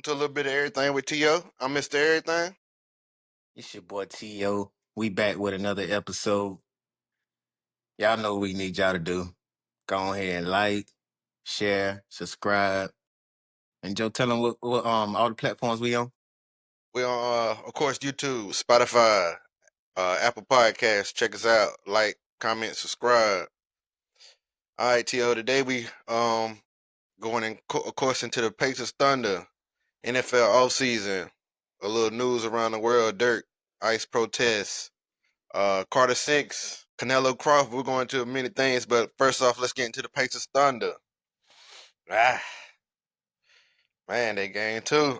To a little bit of everything with T.O. I'm Mr. Everything. It's your boy T.O. We back with another episode. Y'all know what we need y'all to do. Go ahead and like, share, subscribe. And Joe, tell them what all the platforms we on. We on, of course, YouTube, Spotify, Apple Podcasts. Check us out. Like, comment, subscribe. All right, T.O. Today we going of course into the Pacers Thunder NFL offseason. A little news around the world. Dirk, ICE protests. Carter 6, Canelo Crawford. We're going to many things, but first off, let's get into the Pacers Thunder. Ah, man, they game too.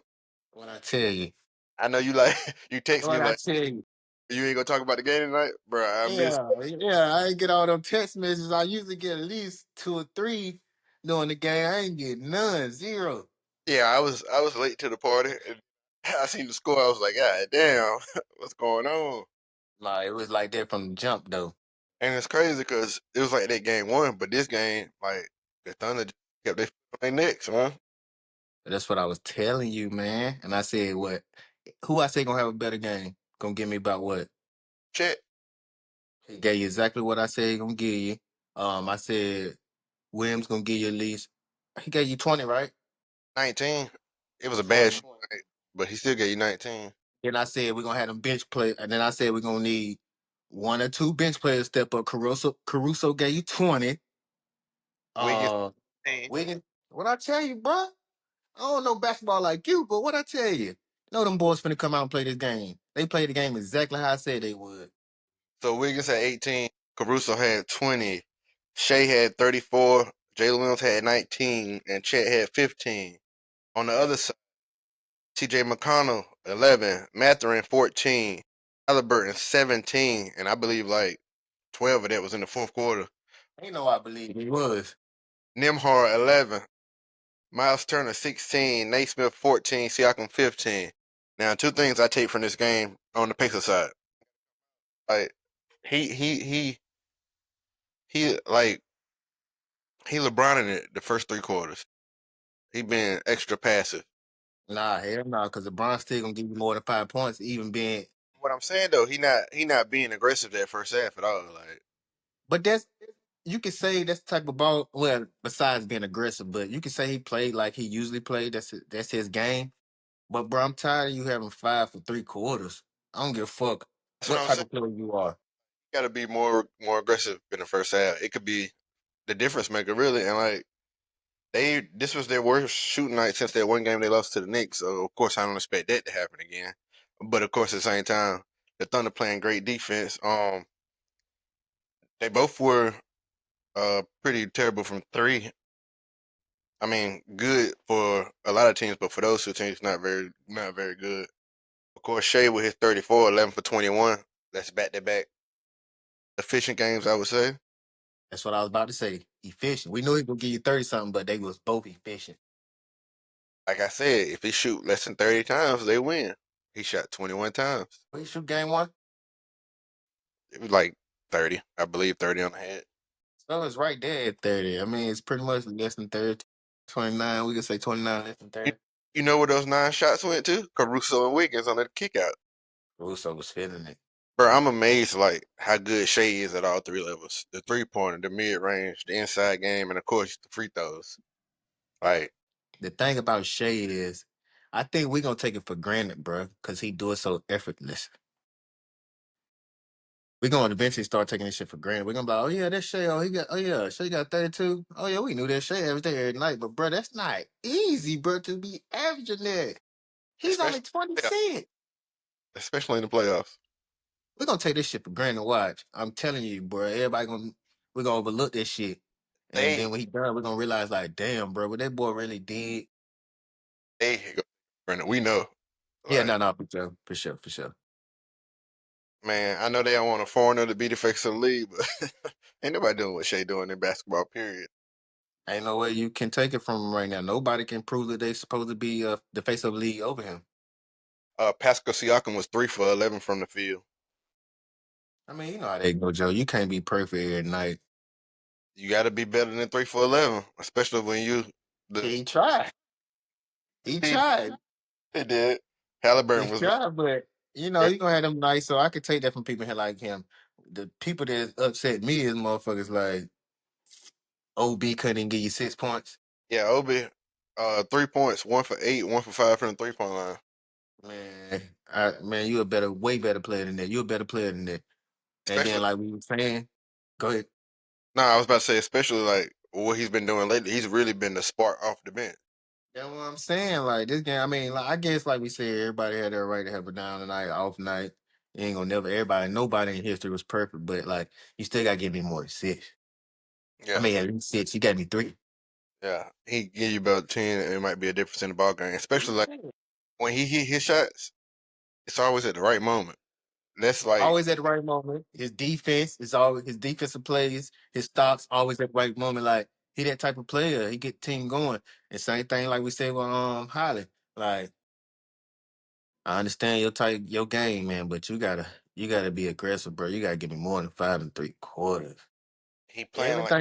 What I tell you. I know you like you text me What I like tell you. you ain't gonna talk about the game tonight, bro. I miss. Yeah, I ain't get all them text messages. I usually get at least 2 or 3 during the game. I ain't get none, zero. Yeah, I was late to the party, and I seen the score. I was like, God damn, what's going on? Like, it was like that from the jump, though. And it's crazy because it was like that game one, but this game, like the Thunder just kept their foot on their necks, man. That's what I was telling you, man. And I said, what? Who I say gonna have a better game? Gonna give me about what? Check He gave you exactly what I said he gonna give you. I said Williams gonna give you at least. He gave you 20, right? 19. It was a bad 20. shot, but he still gave you 19. Then I said we're gonna have them bench play, and then I said we're gonna need 1 or 2 bench players step up. Caruso gave you 20. Wiggins, Uh, 19. Wiggins. What I tell you, bro? I don't know basketball like you, but what I tell you, them boys finna come out and play this game. They played the game exactly how I said they would. So Wiggins had 18. Caruso had 20. Shea had 34. Jalen Williams had 19, and Chet had 15. On the other side, T.J. McConnell 11, Mathurin 14, Halliburton 17, and I believe like 12 of that was in the fourth quarter. You know I believe he was. Nimhar 11, Miles Turner 16, Naismith 14, Siakam 15. Now, two things I take from this game on the Pacers side, like he he he he like he LeBron in it the first 3 quarters. He been extra passive. Nah, hell no, because LeBron still gonna give you more than 5 points, even being. What I'm saying though, he not being aggressive that first half at all. Like But that's you could say that's the type of ball. Well, besides being aggressive, but you could say he played like he usually played. That's his game. But bro, I'm tired of you having 5 for 3 quarters. I don't give a fuck that's what what I'm type saying. of player you are. Got to be more aggressive in the first half. It could be the difference maker really, and like this was their worst shooting night since that one game they lost to the Knicks. So of course I don't expect that to happen again. But of course at the same time, the Thunder playing great defense. They both were pretty terrible from three. I mean, good for a lot of teams, but for those two teams, not very good. Of course, Shea with his 34, 11 for 21. That's back to back efficient games, I would say. That's what I was about to say. Efficient. We knew he gonna give you 30 something, but they was both efficient. Like I said, if he shoot less than 30 times, they win. He shot 21 times. We shoot game one. It was like 30, I believe 30 on the head. So it's right there at 30. I mean, it's pretty much less than 30. 29. We could say 29 less than You, 30. you know where those 9 shots went to? Caruso and Wiggins on the kick out. Russo was feeling it. Bro, I'm amazed like how good Shea is at all three levels. The 3-pointer, the mid range, the inside game, and of course the free throws. Like, The thing about Shay is, I think we're gonna take it for granted, bro, because he do it so effortless. We're gonna eventually start taking this shit for granted. We're gonna be like, oh yeah, that's Shay. Oh yeah, Shay got 32. Oh yeah, we knew that Shay every day, every night. But bro, that's not easy, bro, to be averaging that. He's only especially yeah, 26. especially in the playoffs. We're gonna take this shit for granted. Watch. I'm telling you, bro, we're gonna overlook this shit. And They then when he done, we're gonna realize, like, damn, bro, what that boy really did. they Brandon, we know. Yeah, Like, no, for sure. man, I know they don't want a foreigner to be the face of the league, but ain't nobody doing what Shea doing in basketball, period. Ain't no way you can take it from him right now. Nobody can prove that they supposed to be the face of the league over him. Pascal Siakam was 3 for 11 from the field. I mean, you know how they go, Joe. You can't be perfect every night. You got to be better than 3 for 11, especially when you the He tried. He team. tried. He did. He Halliburton was tried, but very, you gonna have them nice. So I could take that from people here like him. The people that upset me is motherfuckers like OB couldn't give you 6 points. yeah, Obi. 3 points, 1 for 8, 1 for 5 from the 3 point line. Man, you a way better player than that. You a better player than that. And then Especially, like we were saying, go ahead. no, I was about to say, especially like what he's been doing lately. He's really been the spark off the bench. That's what I'm saying. Like this game, I mean, like I guess like we said, everybody had their right to have a down night, off night. You ain't gonna never nobody in history was perfect, but like you still gotta give me more than 6. I Yeah, mean at least 6. You got me 3. yeah. He give you about 10, and it might be a difference in the ball game. Especially like when he hit his shots, it's always at the right moment. That's like Always at the right moment. His defense is always his defensive plays, his stops always at the right moment. Like he that type of player. He get the team going. And same thing like we said with Holly. Like I understand your game, man, but you gotta be aggressive, bro. You gotta give me more than 5 3/4. he playing like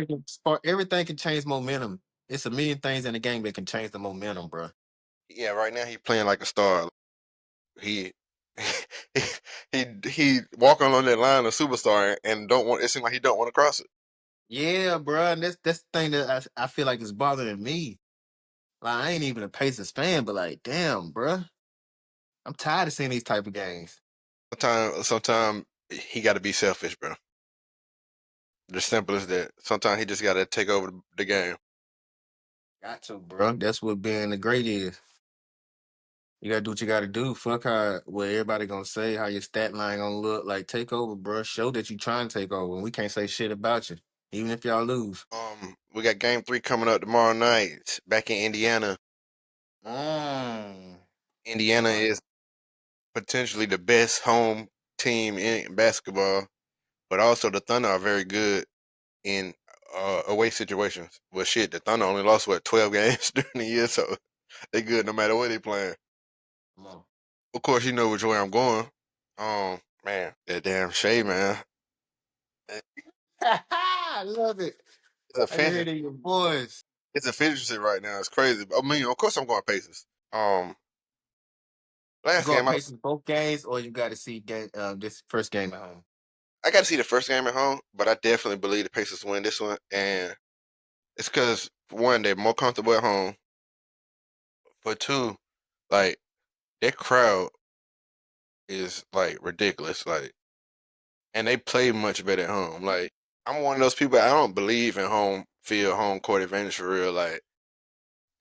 Everything can change momentum. It's a million things in the game that can change the momentum, bro. yeah. Right now he playing like a star. He he he walking on that line of superstar and don't want. It seems like he don't want to cross it. Yeah, bro. And that's the thing that I feel like is bothering me. Like I ain't even a Pacers fan, but like, damn, bro. I'm tired of seeing these type of games. Sometimes he got to be selfish, bro. The simple as that. Sometimes he just got to take over the game. Got to, bro. That's what being the great is. You gotta do what you gotta do. Fuck how what everybody gonna say, how your stat line gonna look. Like take over, bro. Show that you trying to take over. And we can't say shit about you, even if y'all lose. We got Game 3 coming up tomorrow night back in Indiana. Mm. Indiana Uh, is potentially the best home team in basketball, but also the Thunder are very good in away situations. Well, shit, the Thunder only lost 12 games during the year, so they good no matter what they playing. Come on. Of course, you know which way I'm going. Man, that damn Shay, man, I love it. it's I can hear efficient. it in your voice. It's efficiency right now. It's crazy. I mean, of course, I'm going Pacers. You Last going game, Pacers both games, or you got to see this first game at home? I got to see the first game at home, but I definitely believe the Pacers win this one, and it's because for one, they're more comfortable at home. For two, like their crowd is like ridiculous. Like, and they play much better at home. Like, I'm one of those people. I don't believe in home field, home court advantage for real. Like,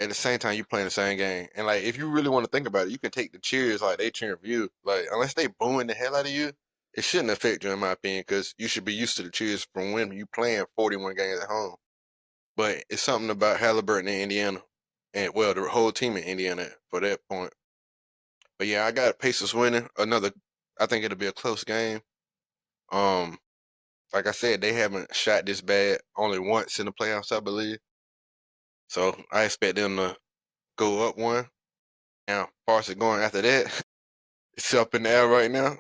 at the same time, you playing the same game, and like, if you really want to think about it, you can take the cheers like they cheering for you. Like, unless they booing the hell out of you, it shouldn't affect you, in my opinion, because you should be used to the cheers from when you playing 41 games at home. But it's something about Halliburton in Indiana, and well, the whole team in Indiana for that point. But yeah, I got Pacers winning another. I think it'll be a close game. Um, like I said, they haven't shot this bad only once in the playoffs, I believe. So I expect them to go up one. Now, as far as it going after that, it's up in the air right now.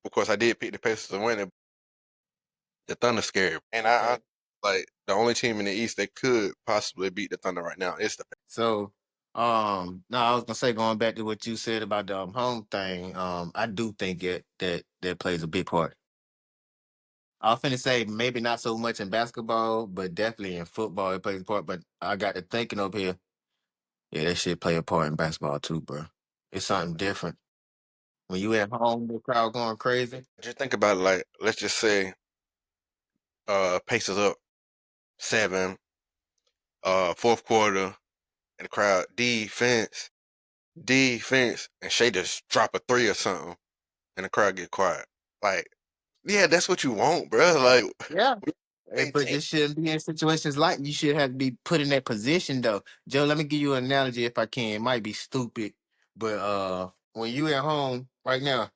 Of course, I did pick the Pacers to win it. The Thunder scared, and I Okay. like the only team in the East that could possibly beat the Thunder right now is the. So, no, I was gonna say going back to what you said about the home thing. I do think that plays a big part. I was finna say maybe not so much in basketball, but definitely in football it plays a part. But I got to thinking up here, yeah, that shit play a part in basketball too, bro. It's something different when you at home, the crowd going crazy. Just think about it. Like, let's just say, Pacers up 7, fourth quarter, and the crowd defense, and Shay just drop a three or something, and the crowd get quiet. Like, yeah, that's what you want, bro. Like, Yeah. But maintain. this shouldn't be in situations like you should have to be put in that position though. Joe, let me give you an analogy if I can. It might be stupid, but when you at home right now,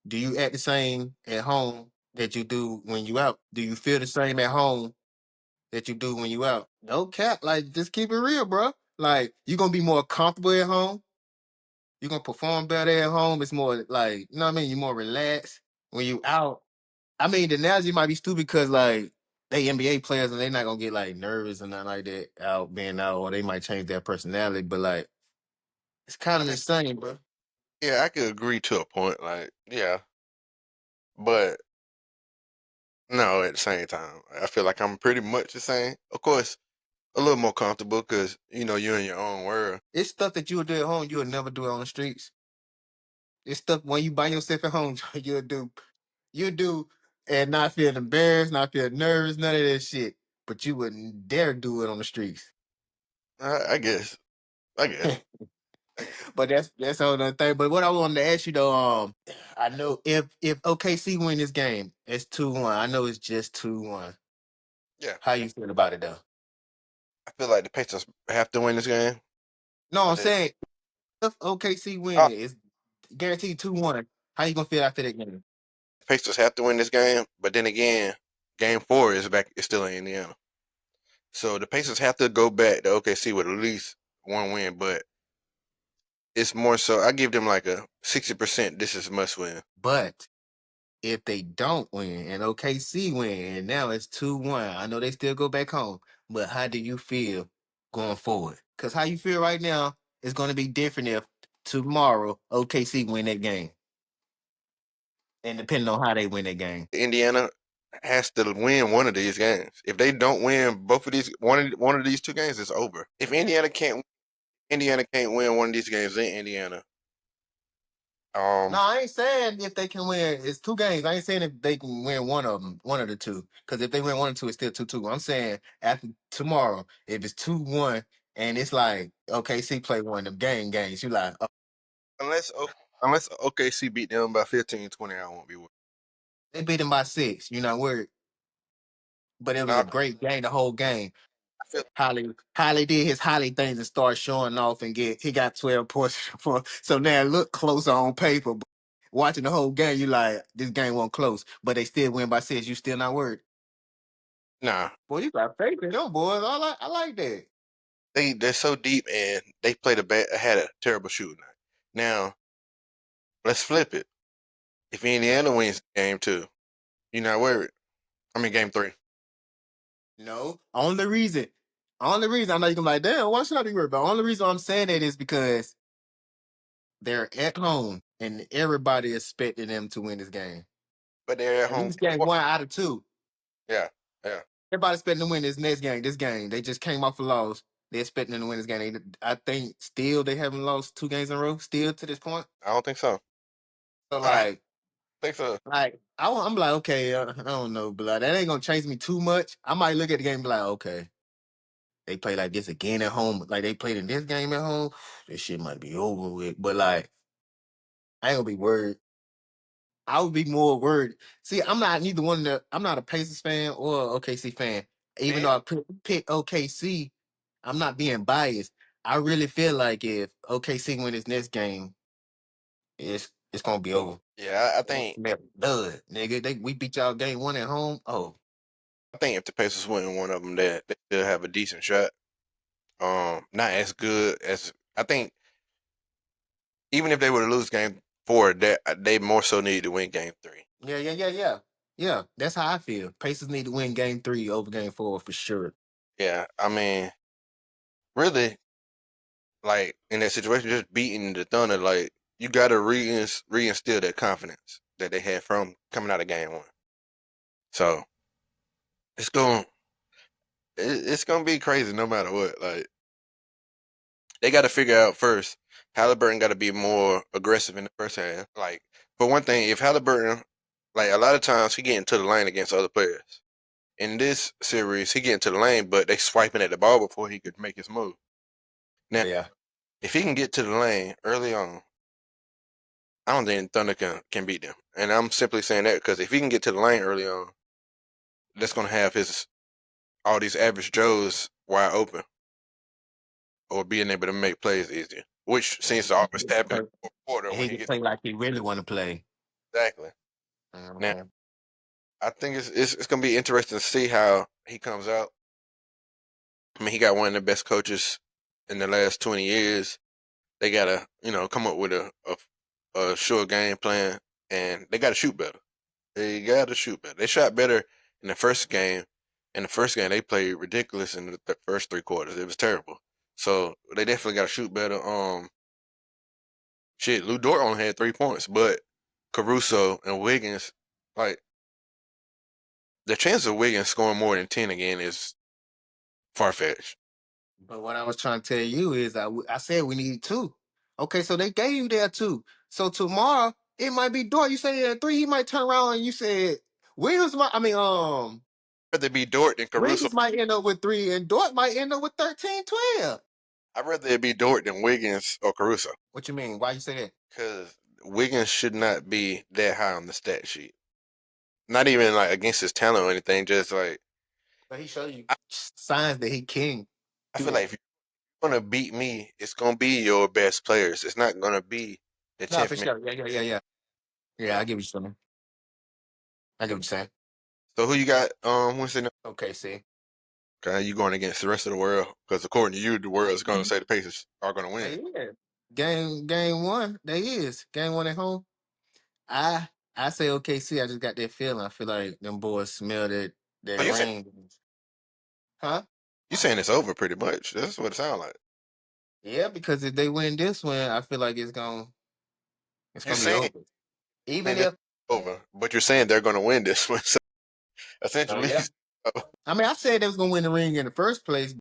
do you act the same at home that you do when you out? Do you feel the same at home that you do when you out? No cap, like just keep it real, bro. Like you gonna be more comfortable at home. You're gonna perform better at home. It's more like, you know what I mean? You're more relaxed. When you out, I mean, the analogy might be stupid because like they NBA players and they're not gonna get like nervous and nothing like that out being out, or they might change their personality. But like It's kind of the same, bro. Yeah, I could agree to a point. Like, yeah, but no, at the same time, I feel like I'm pretty much the same. Of course, a little more comfortable because you're in your own world. It's stuff that you would do at home you would never do on the streets. It's stuff when you by yourself at home you'll do. You do and not feel embarrassed, not feel nervous, none of that shit. But you wouldn't dare do it on the streets. I guess. I guess. But that's a whole other thing. But what I wanted to ask you though, I know if OKC win this game, it's 2-1. I know it's just 2-1. Yeah, How you feel about it though? I feel like the Pacers have to win this game, No, I'm but saying if OKC win uh, it, it's guaranteed 2-1. How you gonna feel after that game? the Pacers have to win this game. But then again, Game 4 is back. It's still in Indiana, so the Pacers have to go back to OKC with at least one win. But it's more so. I give them like a 60%. This is must win. But if they don't win and OKC win, and now it's 2-1, I know they still go back home. But how do you feel going forward? Because how you feel right now is going to be different if tomorrow OKC win that game. And depending on how they win that game. Indiana has to win one of these games. If they don't win both of these, one of these two games, it's over. If Indiana can't win one of these games in Indiana. No, I ain't saying if they can win. It's two games. I ain't saying if they can win one of them, one of the two. Because if they win one or two, it's still 2-2. I'm saying after tomorrow, if it's 2-1, and it's like OKC play one of them games, you like, oh, unless unless OKC beat them by 15, 20, I won't be worried. they beat them by 6. You're not worried. But it was Now a great game, the whole game. I feel Holly did his Holly things and started showing off and he got 12 points for so now it looked closer on paper. But watching the whole game, you like this game wasn't close, but they still win by 6. You still not worried. nah. Boy, you got faith in them boys. I like that. They're so deep and they played had a terrible shooting night. Now let's flip it. If Indiana wins game 2, you're not worried. I mean game 3. No. Only reason I know you can be like, damn, why should I be worried? But only reason I'm saying that is because they're at home and everybody expecting them to win this game. But they're at At home. least game 1 out of 2. Yeah, yeah. Everybody expecting to win this next game. This game, they just came off a loss. They expecting them to win this game. I think still they haven't lost 2 games in a row. Still to this point. I don't think so. So I think so. I'm like, okay, I don't know, but like, that ain't gonna change me too much. I might look at the game and be like, okay, they play like this again at home. Like they played in this game at home. This shit might be over with. But like, I ain't gonna be worried. I would be more worried. See, I'm not neither one of the. I'm not a Pacers fan or a OKC fan. Even Man, though I pick OKC, I'm not being biased. I really feel like if OKC win this next game, it's gonna be over. yeah, I It's think never done, nigga. We beat y'all game 1 at home. Oh, if the Pacers win one of them, they still have a decent shot. Not as good as I think. Even if they were to lose game 4, that they more so need to win game 3. yeah. That's how I feel. Pacers need to win game 3 over game 4 for sure. Yeah, I mean, really, like in that situation, just beating the Thunder, like you got to reinstill that confidence that they had from coming out of game 1. So it's going it's gonna be crazy no matter what. Like they got to figure out first. Halliburton got to be more aggressive in the first half. Like for one thing, if Halliburton, like a lot of times he get into the lane against other players. In this series, he get into the lane, but they swiping at the ball before he could make his move. Now, Yeah. if he can get to the lane early on, I don't think Thunder can beat them. And I'm simply saying that because if he can get to the lane early on, that's gonna have his all these average Joes wide open or being able to make plays easier, which seems to always happen in the fourth quarter when He he can gets play like he really want to play. exactly. Now, Mhm. I think it's gonna be interesting to see how he comes out. I mean, he got one of the best coaches in the last 20 years. They gotta, come up with a sure game plan, and they gotta shoot better. They gotta shoot better. They shot better in the first game. In the first game, they played ridiculous in the first 3 quarters. It was terrible. So they definitely gotta shoot better. shit, Lou Dort only had 3 points, but Caruso and Wiggins, like the chance of Wiggins scoring more than 10 again is far fetched. But what I was trying to tell you is, I said we need two. Okay, so they gave you that two. So tomorrow it might be Dort. You say three, he might turn around and you said Williams might. I mean, I'd rather be Dort than Caruso. Wiggins might end up with three, and Dort might end up with 13, 12. I'd rather it be Dort than Wiggins or Caruso. What you mean? Why you say that? Because Wiggins should not be that high on the stat sheet. Not even like against his talent or anything. Just like But he showed you I, signs that he can I do feel like that. if you're gonna beat me, it's gonna be your best players. It's not gonna be the No, 10th for man. sure. Yeah. Yeah, Uh, I get what you're saying. I get what you're saying. so who you got? Wednesday night? Okay, see. Okay, you going against the rest of the world? Because according to you, the world is gonna say the Pacers are gonna win. They is. Game one, they is. Game one at home. I I say OKC. I just got that feeling. I feel like them boys smell So that you saying rain. Huh? it's over pretty much? That's what it sounds like. Yeah, because if they win this one, I feel like it's You're gonna be saying over. Even this is if over, but you're saying they're gonna win this one. So essentially, yeah. I mean I said they was gonna win the ring in the first place.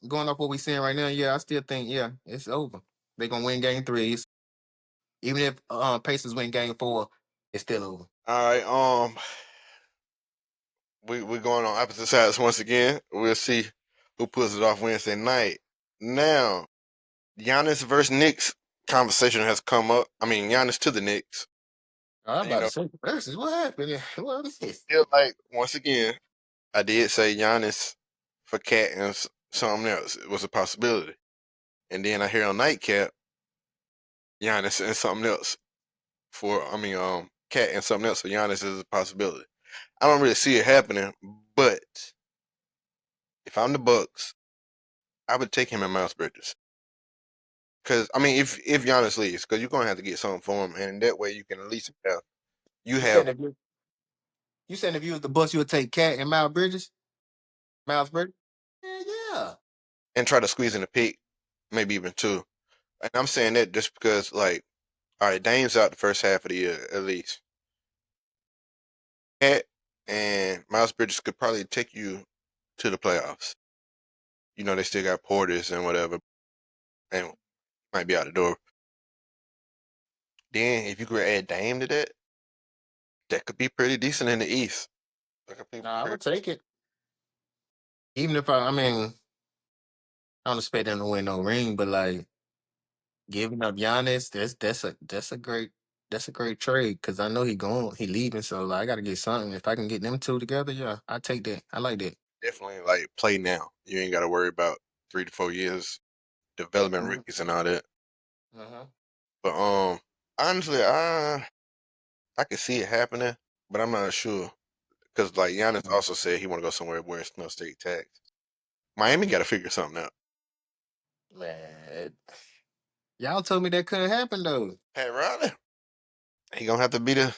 Going off what we saying right now, yeah, I still think it's over. They gonna win game three. Even if Pacers win game four, it's still over. all right. We're going on opposite sides once again. We'll see who pulls it off Wednesday night. Now, Giannis versus Knicks conversation has come up. I mean, Giannis to the Knicks. I'm And, you about to know, say versus what happened? What is this? feel like once again, I did say Giannis for Cat and something else. It was a possibility. And then I hear on Nightcap, Giannis and something else Cat and something else. So Giannis is a possibility. I don't really see it happening, but if I'm the Bucks, I would take him and Miles Bridges. Because I mean, if Giannis leaves, because you're gonna have to get something for him, and that way you can at least have you You have saying you saying if you was the bus, you would take Cat and Miles Bridges? Miles Bridges? Yeah. and try to squeeze in a pick, maybe even two. And I'm saying that just because, like, all right, Dame's out the first half of the year at least. Cat and Miles Bridges could probably take you to the playoffs. You know, they still got Porters and whatever, and might be out the door. Then if you could add Dame to that, that could be pretty decent in the East. That could be Nah, I pretty. would take it. Even if I mean, I don't expect them to win no ring, but like giving up Giannis, that's a great trade because I know he leaving, so like, I got to get something. If I can get them two together, yeah, I take that. I like that. Definitely like play now. You ain't got to worry about 3 to 4 years development Mhm. rookies and all that. Uh-huh. But honestly, I can see it happening, but I'm not sure because like Giannis also said he want to go somewhere where it's no state tax. Miami got to figure something out. Man, y'all told me that couldn't happen though. Pat Riley, he gonna have to be the.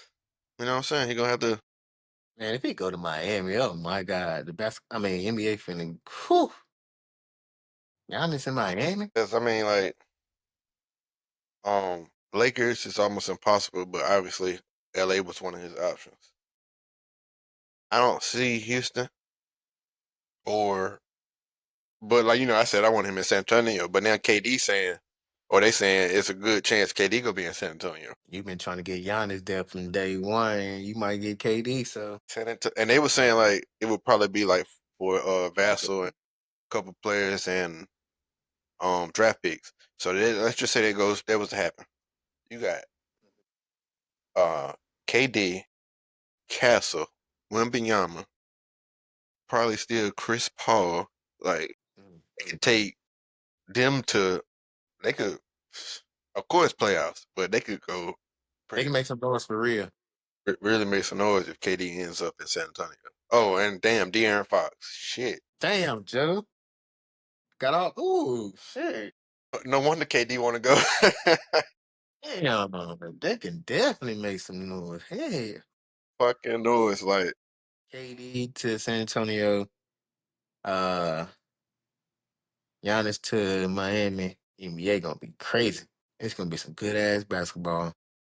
You know what I'm saying? He gonna have to. Man, if he go to Miami, oh my God, the best. I mean, NBA finna. Whew, Giannis in Miami. Cause I mean, like Lakers is almost impossible, but obviously LA was one of his options. I don't see Houston or, but like I said, I want him in San Antonio. But now KD saying, or they saying it's a good chance KD gonna be in San Antonio. You've been trying to get Giannis there from day one. And you might get KD. So And they were saying like it would probably be like for Vassell and a couple players and draft picks. So let's just say that was to happen. You got uh KD, Castle, Wembenyama, probably still Chris Paul. Like it could take them to they could of course playoffs, but they could go they pretty can make some noise for real. really make some noise if KD ends up in San Antonio. Oh, and damn, De'Aaron Fox. Shit. Damn, Joe. Got all. Ooh, shit. No wonder KD want to go. Damn, they can definitely make some noise. Hey, Fucking noise. Like KD to San Antonio. Uh, Giannis to Miami. NBA gonna be crazy. It's gonna be some good ass basketball.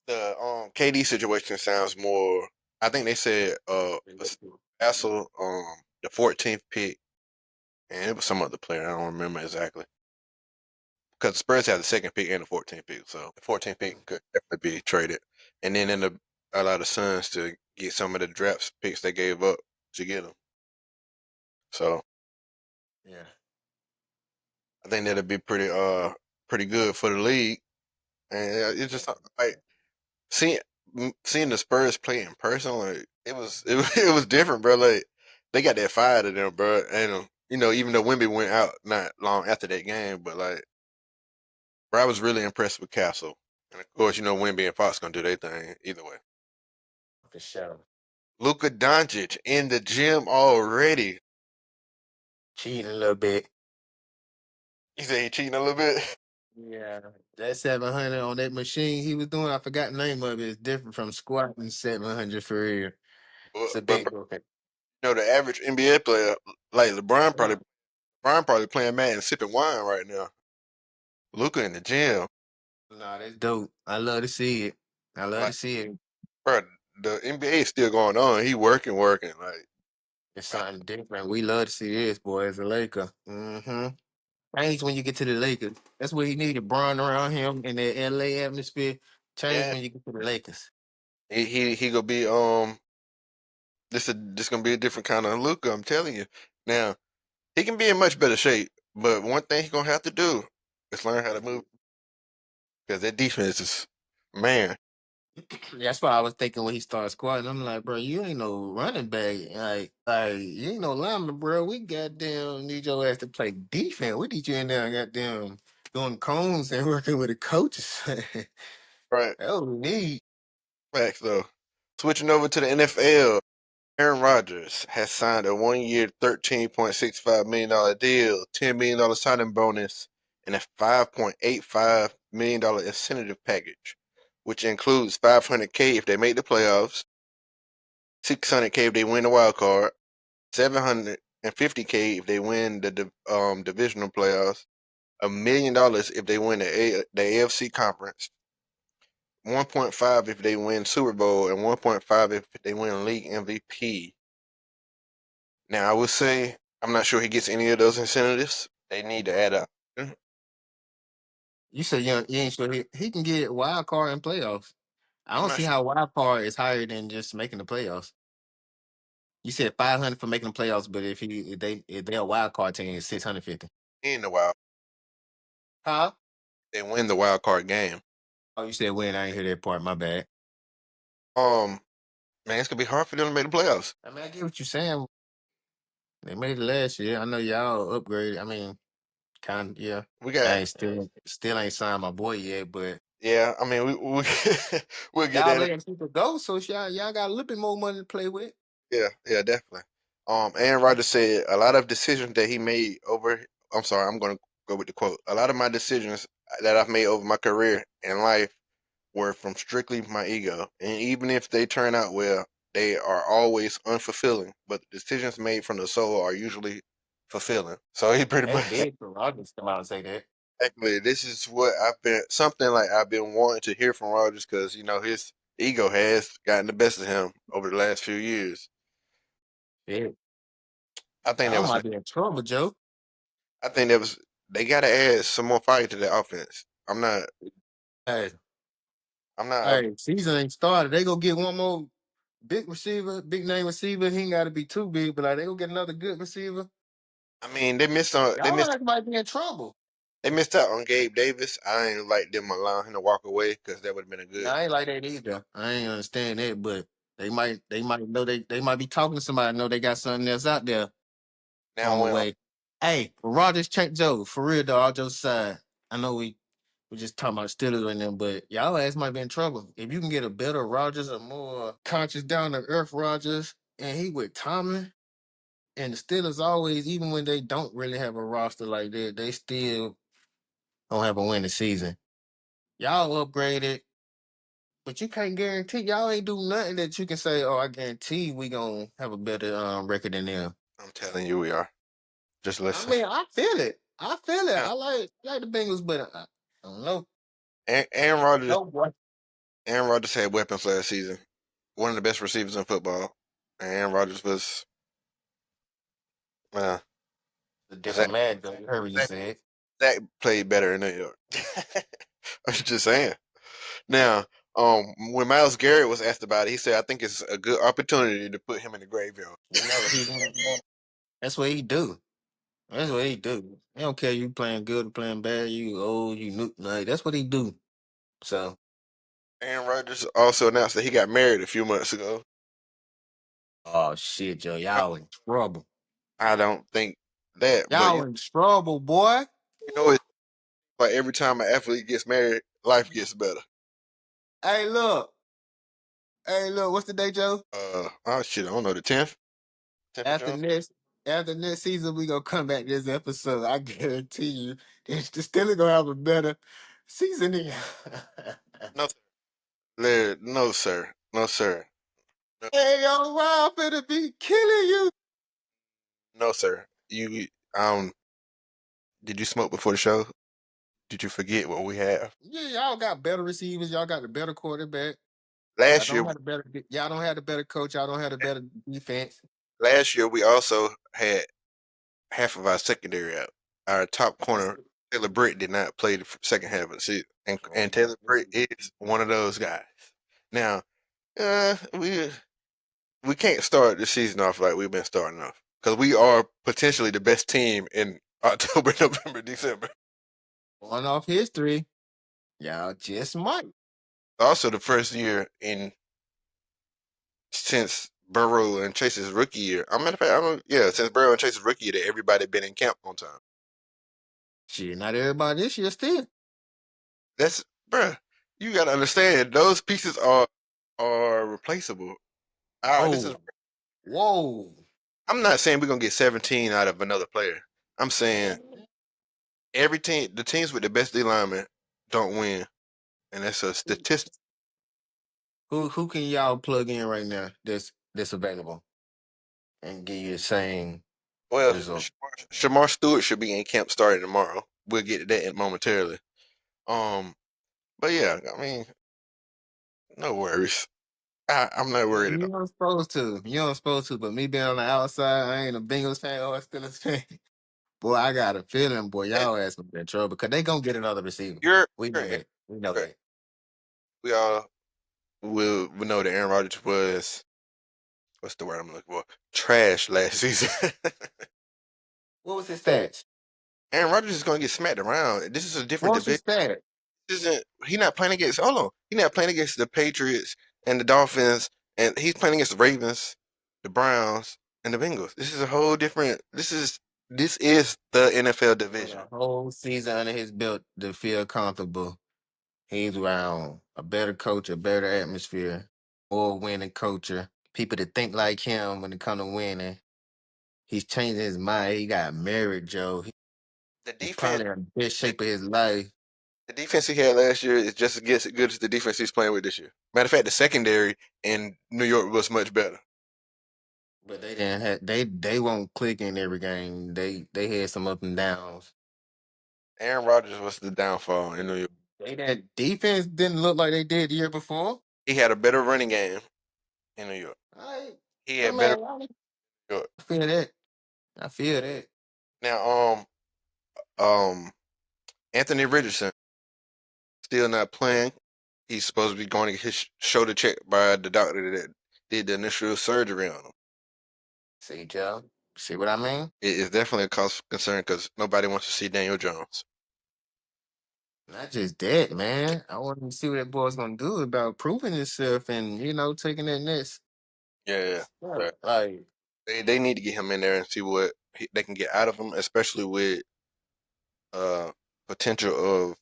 The KD situation sounds more. I think they said Vassell the 14th pick, and it was some other player. I don't remember exactly because the Spurs had the second pick and the 14th pick, so the 14th pick could definitely be traded, and then allow the Suns to get some of the draft picks they gave up to get them. So Yeah. I think that'd be pretty good for the league, and it's just like seeing seeing the Spurs play in person, like it was different, bro. Like they got that fire to them, bro. And even though Wemby went out not long after that game, but like, bro, I was really impressed with Castle. And of course, Wemby and Fox gonna do their thing either way. For sure. Luka Doncic in the gym already. Cheating a little bit. He said he cheating a little bit, Yeah. That 700 on that machine he was doing, I forgot the name of it. It's different from squatting 700 for real. but It's a but big broken. the average NBA player like LeBron probably playing Madden and sipping wine right now. Luka in the gym. Nah, that's dope. I love to see it. I love to Like, see it. bro, the NBA is still going on. He working. Like, It's something different. We love to see this, boy, as a Laker. Mm-hmm. Change when you get to the Lakers. That's what he needed. Braun around him in that LA atmosphere. Change yeah, when you get to the Lakers. he gonna be this gonna be a different kind of Luka. I'm telling you. Now he can be in much better shape, but one thing he gonna have to do is learn how to move because that defense is man. That's why I was thinking when he started squatting. I'm like, bro, you ain't no running back. Like you ain't no lineman, bro. We goddamn need your ass to play defense. We need you in there, goddamn, doing cones and working with the coaches. Right, That's what we need. facts though. Switching over to the NFL, Aaron Rodgers has signed a 1-year, $13.65 million deal, $10 million signing bonus, and a $5.85 million incentive package, which includes $500K if they make the playoffs, $600K if they win the wild card, $750K if they win the divisional playoffs, $1 million if they win the AFC conference, 1.5 if they win Super Bowl, and 1.5 if they win league MVP. Now, I would say I'm not sure he gets any of those incentives. They need to add up. You said you ain't sure he can get wild card in playoffs. I I'm don't not see sure how wild card is higher than just making the playoffs. You said 500 for making the playoffs, but if they're a wild card team, it's 650. in the wild. Huh? They win the wild card game. Oh, you said when? I ain't hear that part. My bad. Um, man, it's gonna be hard for them to make the playoffs. I mean, I get what you're saying. They made it last year. I know y'all upgraded. I mean, kind of, yeah. We I got, ain't still ain't signed my boy yet, but yeah. I mean, we we'll get y'all that. letting people go, so y'all got a little bit more money to play with. Yeah, yeah, definitely. Aaron Rodgers said a lot of decisions that he made over. I'm sorry, I'm gonna go with the quote. A lot of my decisions that I've made over my career and life were from strictly my ego, and even if they turn out well, they are always unfulfilling. But the decisions made from the soul are usually fulfilling. So he pretty That's much big for Rodgers to come out and say that. exactly. This is what I've been wanting to hear from Rodgers because his ego has gotten the best of him over the last few years. Yeah. I think that Y'all was might be in trouble, Joe. I think that was they got to add some more fire to the offense. Hey, I'm not. hey, season ain't started. They go get one more big receiver, big name receiver. He ain't got to be too big, but like they go get another good receiver. I mean, they missed on they Y'all missed like might be in trouble. they missed out on Gabe Davis. I ain't like them allowing him to walk away because that would have been a No, good. I ain't like that either. I ain't understand that, but they might know they might be talking to somebody. Know they got something else out there on Now the when way. Hey, Rogers check Joe for real though. All Joe's side. I know we just talking about Steelers right now, but y'all ass might be in trouble if you can get a better Rogers, a more conscious down to earth Rogers, and he with Tomlin. And the Steelers always, even when they don't really have a roster like that, they still don't have a winning season. Y'all upgraded, but you can't guarantee. Y'all ain't do nothing that you can say, "Oh, I guarantee we gonna have a better record than them." I'm telling you, we are. Just I listen. mean, I feel it. I feel it. Yeah. I like the Bengals, but I don't know. Aaron Rodgers. No boy. Aaron Rodgers had weapons last season. One of the best receivers in football. And Aaron Rodgers was uh, A different Zach, man, though. You heard what you Zach, said. Zach played better in New York. I'm just saying. Now, when Miles Garrett was asked about it, he said, "I think it's a good opportunity to put him in the graveyard." You know, that's what he do. That's what he do. He don't care you playing good or playing bad, you old, you new. Like, that's what he do. So, Aaron Rodgers also announced that he got married a few months ago. oh shit, Joe, I, y'all in trouble. I don't think that, but Y'all in trouble, boy. you know, it's like every time an athlete gets married, life gets better. Hey, look. Hey, look. What's the day, Joe? Oh shit, I don't know, the 10th of After June. next, after next season, we gonna come back this episode. I guarantee you, the Steelers gonna have a better season than No, sir. No, sir. No, sir. No, Hey, yo, Rob, finna be killing you. no, sir. Um, did you smoke before the show? Did you forget what we have? Yeah, y'all got better receivers. Y'all got the better quarterback. Y'all Last year, don't have the better. Y'all don't have the better coach. Y'all don't have the better defense. last year we also had half of our secondary out. Our top corner, Taylor Britt, did not play the second half of the season, and Taylor Britt is one of those guys. Now, we can't start the season off like we've been starting off because we are potentially the best team in October, November, December. Going off history, y'all just might. Also, the first year in since Burrow and Chase's rookie year. I'm matter of fact, I don't. Yeah, since Burrow and Chase's rookie year, that everybody been in camp on time. Shit, not everybody this year still. That's bruh. You gotta understand those pieces are replaceable. This is. Oh, whoa. I'm not saying we're gonna get 17 out of another player. I'm saying every team, the teams with the best D lineman, don't win, and that's a statistic. Who can y'all plug in right now that's available and give you the same Well, result? Shamar Stewart should be in camp starting tomorrow. We'll get to that in momentarily. Um, but yeah, I mean, no worries. I'm not worried at all. You don't supposed to. You don't supposed to. But me being on the outside, I ain't a Bengals fan or a Steelers fan. Boy, I got a feeling, boy, Eh, y'all ass gonna be in trouble because they gonna get another receiver. You're, We you're know that. We know correct. that. We all will know that Aaron Rodgers was what's the word I'm looking for? Trash last season. What was his stats? Aaron Rodgers is going to get smacked around. This is a different What was division. his stats? This isn't. He not playing against. Hold on. He not playing against the Patriots and the Dolphins, and he's playing against the Ravens, the Browns, and the Bengals. This is a whole different. This is the NFL With division. a whole season under his belt to feel comfortable. He's around a better coach, a better atmosphere, more winning culture. People that think like him when it comes to winning. He's changing his mind. He got married, Joe. The He's defense. probably in the best The, shape of his life. the defense he had last year is just as good as the defense he's playing with this year. Matter of fact, the secondary in New York was much better. But they didn't have they won't click in every game. They had some up and downs. Aaron Rodgers was the downfall in New York. That defense didn't look like they did the year before. He had a better running game in New York. I, He I had better mean, New York. I feel that. I feel that. Now, Anthony Richardson still not playing. He's supposed to be going to get his shoulder checked by the doctor that did the initial surgery on him. See, Joe. See what I mean? It is definitely a cause for concern because nobody wants to see Daniel Jones. Not just that, man. I want to see what that boy's gonna do about proving himself and taking that next Yeah, step. yeah. Like, They need to get him in there and see what they can get out of him, especially with uh potential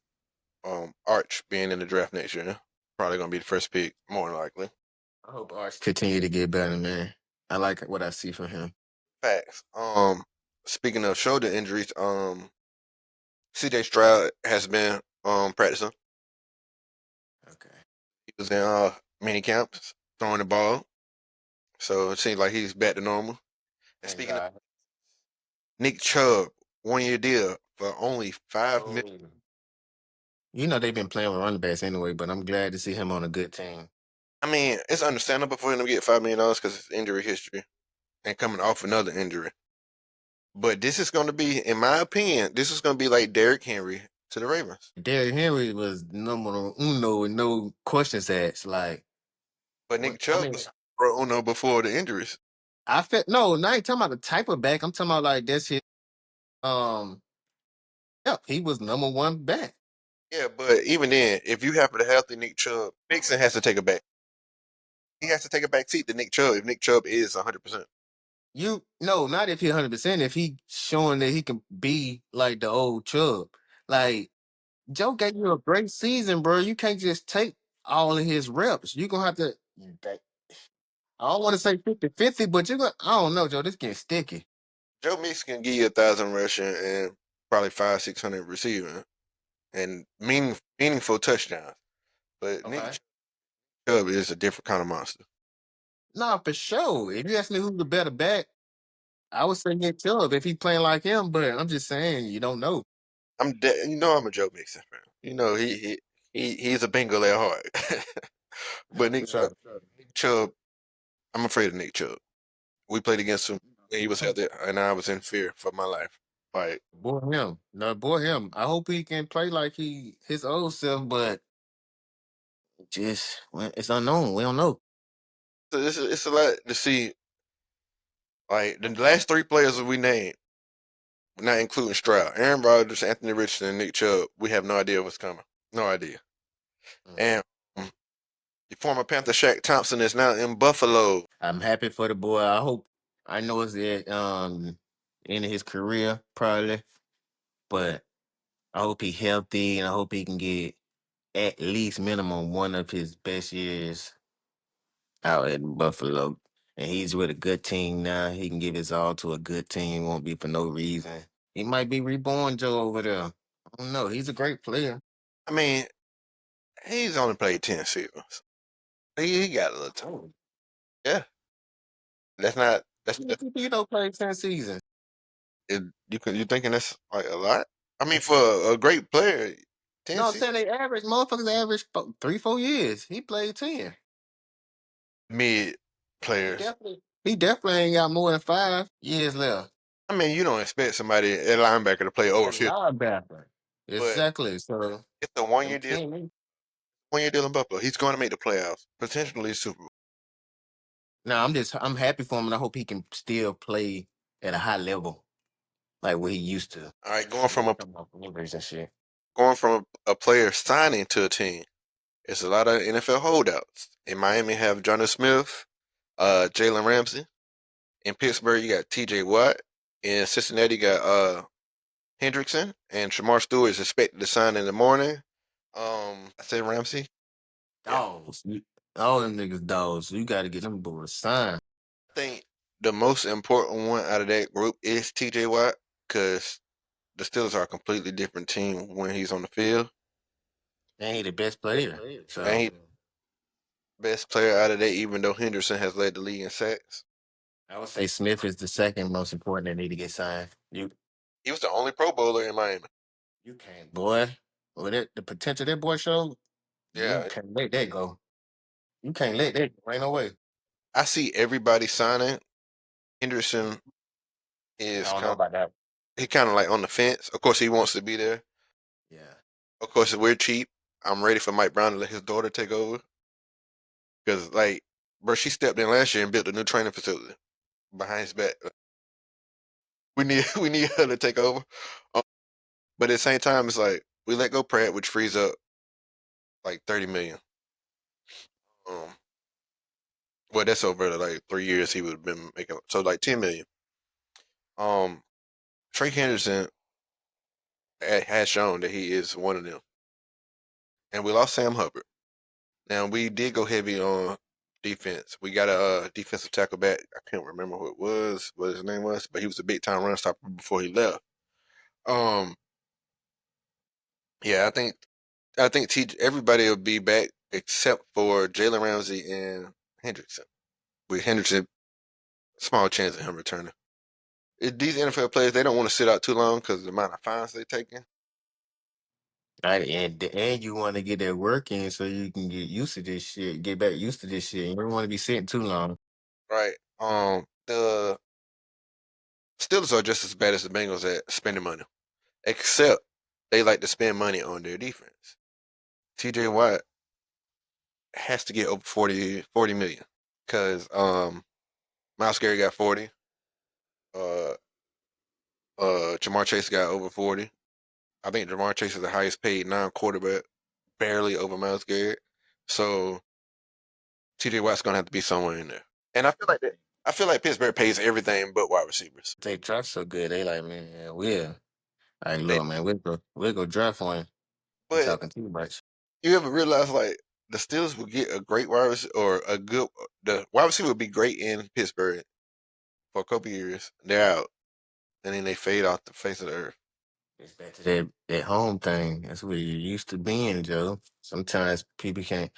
of Arch being in the draft next year. Probably gonna be the first pick, more than likely. I hope Arch continue to get better, man. I like what I see from him. Facts. Speaking of shoulder injuries, CJ Stroud has been practicing. Okay. He was in mini camps throwing the ball, so it seems like he's back to normal. And Thank speaking of God. Nick Chubb, 1 year deal for only 5 million. Oh, You know they've been playing with running backs anyway, but I'm glad to see him on a good team. I mean, it's understandable for him to get $5 million because it's injury history and coming off another injury. But this is going to be, in my opinion, this is going to be like Derrick Henry to the Ravens. Derrick Henry was number uno with no questions asked. Like, But what? Nick I Chubb mean, was pro uno before the injuries. I felt no. Not even talking about the type of back. I'm talking about like that shit. Um, yeah, he was number one back. Yeah, but even then, if you have a healthy Nick Chubb, Mixon has to take a back. He has to take a back seat to Nick Chubb if Nick Chubb is 100%. You no, not if he 100%. If he showing that he can be like the old Chubb, like Joe gave you a great season, bro. You can't just take all of his reps. You gonna have to. I don't want to say 50-50, but you got. I don't know, Joe. This getting sticky. Joe Mixon can give you 1,000 rushing and probably 500-600 receiving and meaningful touchdowns. But Nick Okay. Chubb is a different kind of monster. Nah, for sure. If you ask me who's the better back, I would say Nick Chubb if he playing like him. But I'm just saying you don't know. I'm a Joe Mixon fan. He's a Bengal at heart. But For sure. Nick Chubb, I'm afraid of Nick Chubb. We played against him when he was healthy, and I was in fear for my life. Like Boy him. No, boy him. I hope he can play like he his old self, but just well, it's unknown. We don't know. so it's a lot to see. Like the last three players that we named, not including Stroud, Aaron Rodgers, Anthony Richardson, and Nick Chubb. We have no idea what's coming. No idea. Mm. And the former Panther Shaq Thompson is now in Buffalo. I'm happy for the boy. I hope I know it's the end of his career probably, but I hope he healthy and I hope he can get at least minimum one of his best years out at Buffalo. And he's with a good team now. He can give his all to a good team. Won't be for no reason. He might be reborn Joe over there. I don't know. He's a great player. I mean, he's only played 10 seasons. He got a little time. Oh, Yeah, that's not you know, played 10 seasons. you thinking that's like a lot? I mean, for a great player, 10 No, I'm seasons, saying they average. Motherfuckers average 3-4 years. He played 10. mid He players. definitely, he definitely ain't got more than 5 years left. I mean, you don't expect somebody at linebacker to play over A 50, linebacker. but Exactly. So it's a one them year deal. 10. 1 year deal in Buffalo. He's going to make the playoffs, potentially Super Bowl. No, I'm happy for him and I hope he can still play at a high level like what he used to. All right, Come off injuries and shit. going from a player signing to a team. It's a lot of NFL holdouts. In Miami, have Jonnu Smith, Jalen Ramsey. In Pittsburgh, you got T.J. Watt. In Cincinnati, you got Hendrickson, and Shamar Stewart is expected to sign in the morning. I said Ramsey. Yeah, Dogs. All them niggas dogs. You gotta get them boys signed. I think the most important one out of that group is T.J. Watt because the Steelers are a completely different team when he's on the field, And he the best player. and So he's the best player out of that. Even though Henderson has led the league in sacks, I would say Smith is the second most important that need to get signed. he was the only Pro Bowler in Miami. You can't, boy. With it, the potential that boy showed, you Yeah, can't let that go. You can't let that go. Ain't no way. I see everybody signing. Henderson I is don't know about that. he kind of like on the fence. Of course, he wants to be there. Yeah. Of course, if we're cheap, I'm ready for Mike Brown to let his daughter take over. Because, like, bro, she stepped in last year and built a new training facility behind his back. We need we need her to take over. Um, but at the same time, it's like we let go Pratt, which frees up like 30 million. Um, well, that's over like 3 years. He would have been making so like 10 million. Um, Trey Henderson has shown that he is one of them, and we lost Sam Hubbard. Now we did go heavy on defense. We got a defensive tackle back. I can't remember who it was, what his name was, but he was a big time run stopper before he left. Um, yeah, I think everybody will be back except for Jalen Ramsey and Hendrickson. With Hendrickson, small chance of him returning. These NFL players, they don't want to sit out too long because the amount of fines they're taking. Right, and you want to get that work in so you can get used to this shit, get back used to this shit. You don't want to be sitting too long. right? The Steelers are just as bad as the Bengals at spending money, except they like to spend money on their defense. TJ Watt has to get over 40 million because Miles Garrett got 40. Uh, Jamar Chase got over 40. I think Jamar Chase is the highest paid non-quarterback, barely over Miles Garrett. So TJ Watt's gonna have to be somewhere in there. And I feel like that. I feel like Pittsburgh pays everything but wide receivers. They draft so good. They like, man, we'll. Like, They, look, man, we'll go draft one. You but talking too much. you ever realize like the Steelers would get a great wide receiver or a good the wide receiver would be great in Pittsburgh for a couple years. They're out, and then they fade off the face of the earth. It's back to that home thing. That's what you used to being, Joe. Sometimes people can't.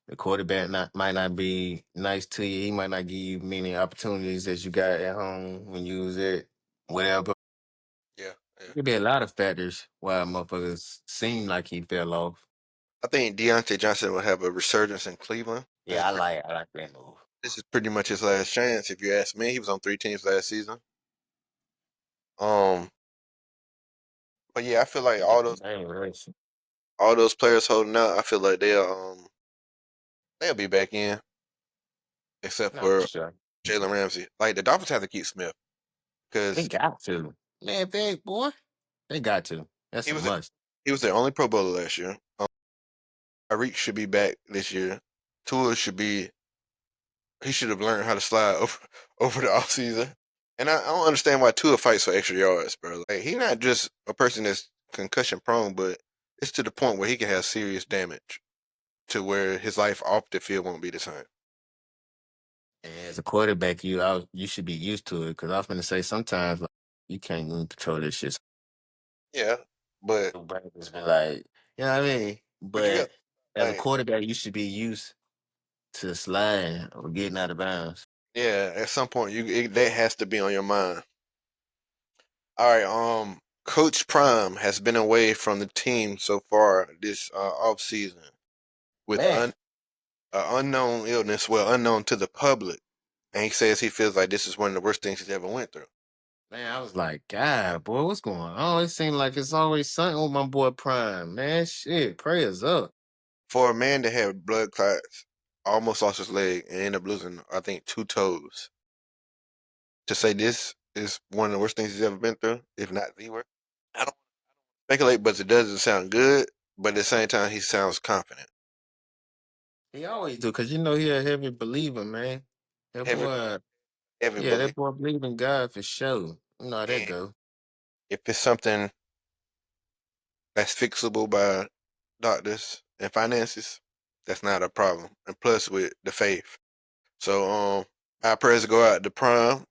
The quarterback might not be nice to you. He might not give you many opportunities that you got at home when you was at whatever. Yeah, yeah. Could be a lot of factors why motherfuckers seem like he fell off. I think Deontay Johnson will have a resurgence in Cleveland. Yeah, I like that move. This is pretty much his last chance, if you ask me. He was on 3 teams last season. Um, but yeah, I feel like I ain't racing. all those players holding out. I feel like they'll be back in, except No, for for sure. Jalen Ramsey. Like the Dolphins have to keep Smith They because got to. Man, big boy. They got to. That's he a was must. he was their only Pro Bowler last year. Tyreek should be back this year. Tua should be. He should have learned how to slide over the offseason. And I don't understand why Tua fights for extra yards, bro. Like he's not just a person that's concussion prone, but it's to the point where he can have serious damage to where his life off the field won't be the same. And as a quarterback, you should be used to it because I was going to say sometimes like, you can't even control this shit. Yeah, but Your brain just be like, you know what I mean? but you But got as a like quarterback, you should be used to sliding or getting out of bounds. yeah, at some point that has to be on your mind. All right, Coach Prime has been away from the team so far this off season with Man, unknown illness, well, unknown to the public, and he says he feels like this is one of the worst things he's ever went through. man, I was like, God, boy, what's going on? It seems like it's always something with my boy Prime. Man, shit, prayers up. For a man to have blood clots, almost lost his leg, and end up losing, I think, 2 toes, to say this is one of the worst things he's ever been through, if not the worst. I don't speculate, but it doesn't sound good. But at the same time, he sounds confident. He always do, because you know he a heavy believer, man. That Heavy, boy, heavy yeah, belief. that boy believe in God for sure. You know how that And go. if it's something that's fixable by doctors and finances, that's not a problem. And plus with the faith. So our prayers go out to Prime.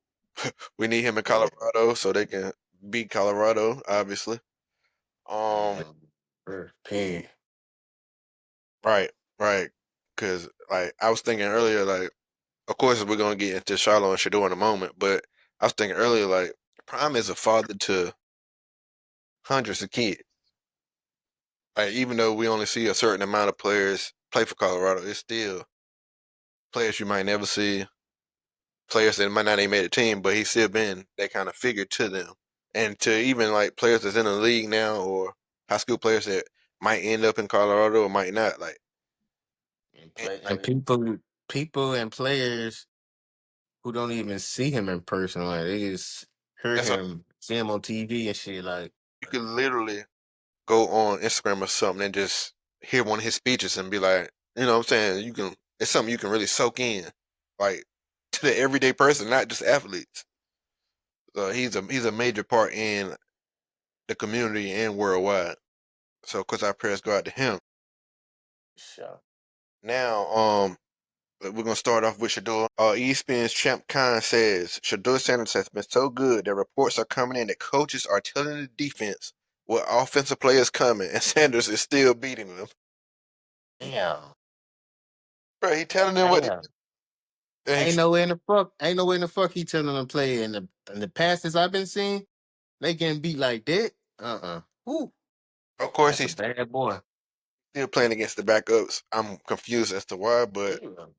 We need him in Colorado so they can beat Colorado, obviously. Um Man, pain. right, right. Cause like I was thinking earlier, like of course we're gonna get into Charlotte and Shador in a moment, but I was thinking earlier, like Prime is a father to hundreds of kids. Like even though we only see a certain amount of players play for Colorado, it's still players you might never see, players that might not even made a team, but he's still been that kind of figure to them. And to even like players that's in the league now or high school players that might end up in Colorado or might not, like And and, play like and people and players who don't even see him in person, like they just hear that's what him, see him on TV and shit. Like, you could literally go on Instagram or something and just hear one of his speeches and be like, you know what I'm saying? You can it's something you can really soak in. Like to the everyday person, not just athletes. So he's a major part in the community and worldwide. So of course our prayers go out to him. sure. Now, we're gonna start off with Shador. ESPN's Champ Khan says Shador Sanders has been so good that reports are coming in that coaches are telling the defense what offensive players coming, and Sanders is still beating them. Damn, Bro, he telling them what. damn. And Ain't no way in the fuck he telling them to play in the passes I've been seeing. They getting beat like that. Who? Of course, That's a he's bad boy. still playing against the backups. I'm confused as to why, but Still.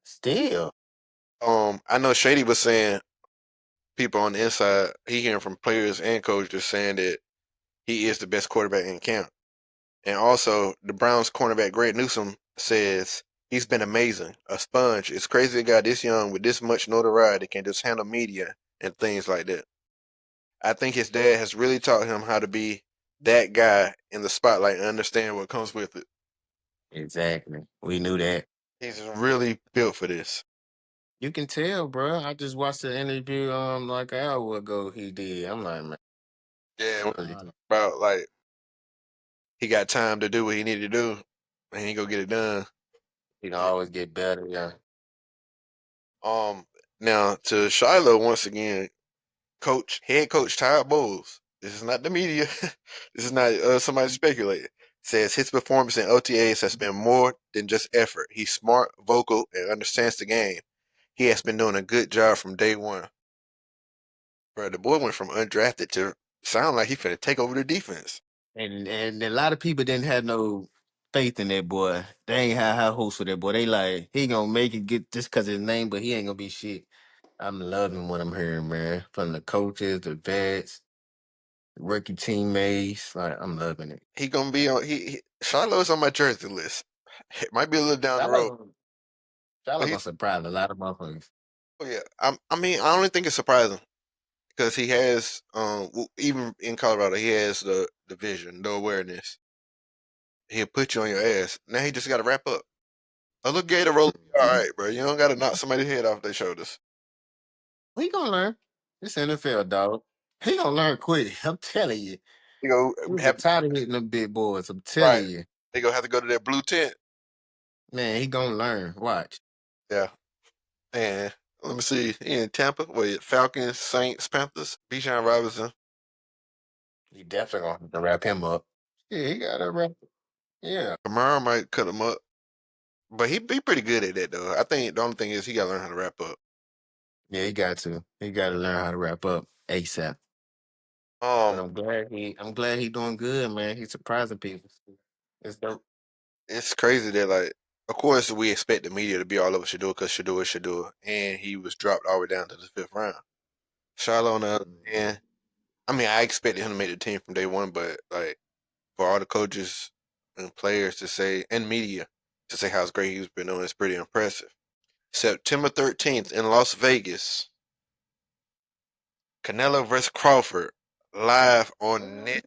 Still. I know Shady was saying people on the inside. He hearing from players and coaches saying that he is the best quarterback in camp. And also, the Browns cornerback Greg Newsome says he's been amazing, a sponge. It's crazy a guy this young with this much notoriety can just handle media and things like that. I think his dad has really taught him how to be that guy in the spotlight and understand what comes with it. Exactly. We knew that. He's really built for this. You can tell, bro. I just watched the interview like an hour ago he did. I'm like, man, Yeah, really, about like he got time to do what he needed to do, and he go get it done. he can always get better, yeah. Um, Now to Shiloh once again, head coach Todd Bowles. This is not the media. This is not somebody speculating. Says his performance in OTAs has been more than just effort. He's smart, vocal, and understands the game. He has been doing a good job from day one. Bro, the boy went from undrafted to sound like he finna take over the defense. And a lot of people didn't have no faith in that boy. They ain't have high hopes for that boy. They like he gonna make it get just cause his name, but he ain't gonna be shit. I'm loving what I'm hearing, man. From the coaches, the vets, rookie teammates. Like I'm loving it. He gonna be on. Shiloh's on my jersey list. It might be a little down the road, Shallow, Shallow but gonna he's. surprise a lot of motherfuckers. Oh yeah, I mean, I don't think it's surprising because he has, even in Colorado, he has the vision, the awareness. He'll put you on your ass. Now he just got to wrap up. A little gator roll. All Mhm. right, bro. You don't got to knock somebody's head off their shoulders. He gonna learn. It's NFL, dog. He gonna learn quick. I'm telling you. You go He get have tired of hitting them big boys. I'm right. telling you. They gonna have to go to that blue tent. Man, he gonna learn. Watch. Yeah. And let me see. He in Tampa. Wait, Falcons, Saints, Panthers. Bijan Robinson. He definitely gonna have to wrap him up. Yeah, he gotta wrap. Yeah. Kamara might cut him up, but he be pretty good at that though. I think the only thing is he got to learn how to wrap up. Yeah, he got to. He gotta learn how to wrap up ASAP. But Um, I'm glad he doing good, man. He's surprising people. It's dope. it's crazy that like, of course, we expect the media to be all over Shador because Shador is Shador, and he was dropped all the way down to the fifth round. Charlotte on the other hand, I mean, I expected him to make the team from day one, but like for all the coaches and players to say and media to say how great he's been doing, it's pretty impressive. September 13th in Las Vegas, Canelo versus Crawford live on net.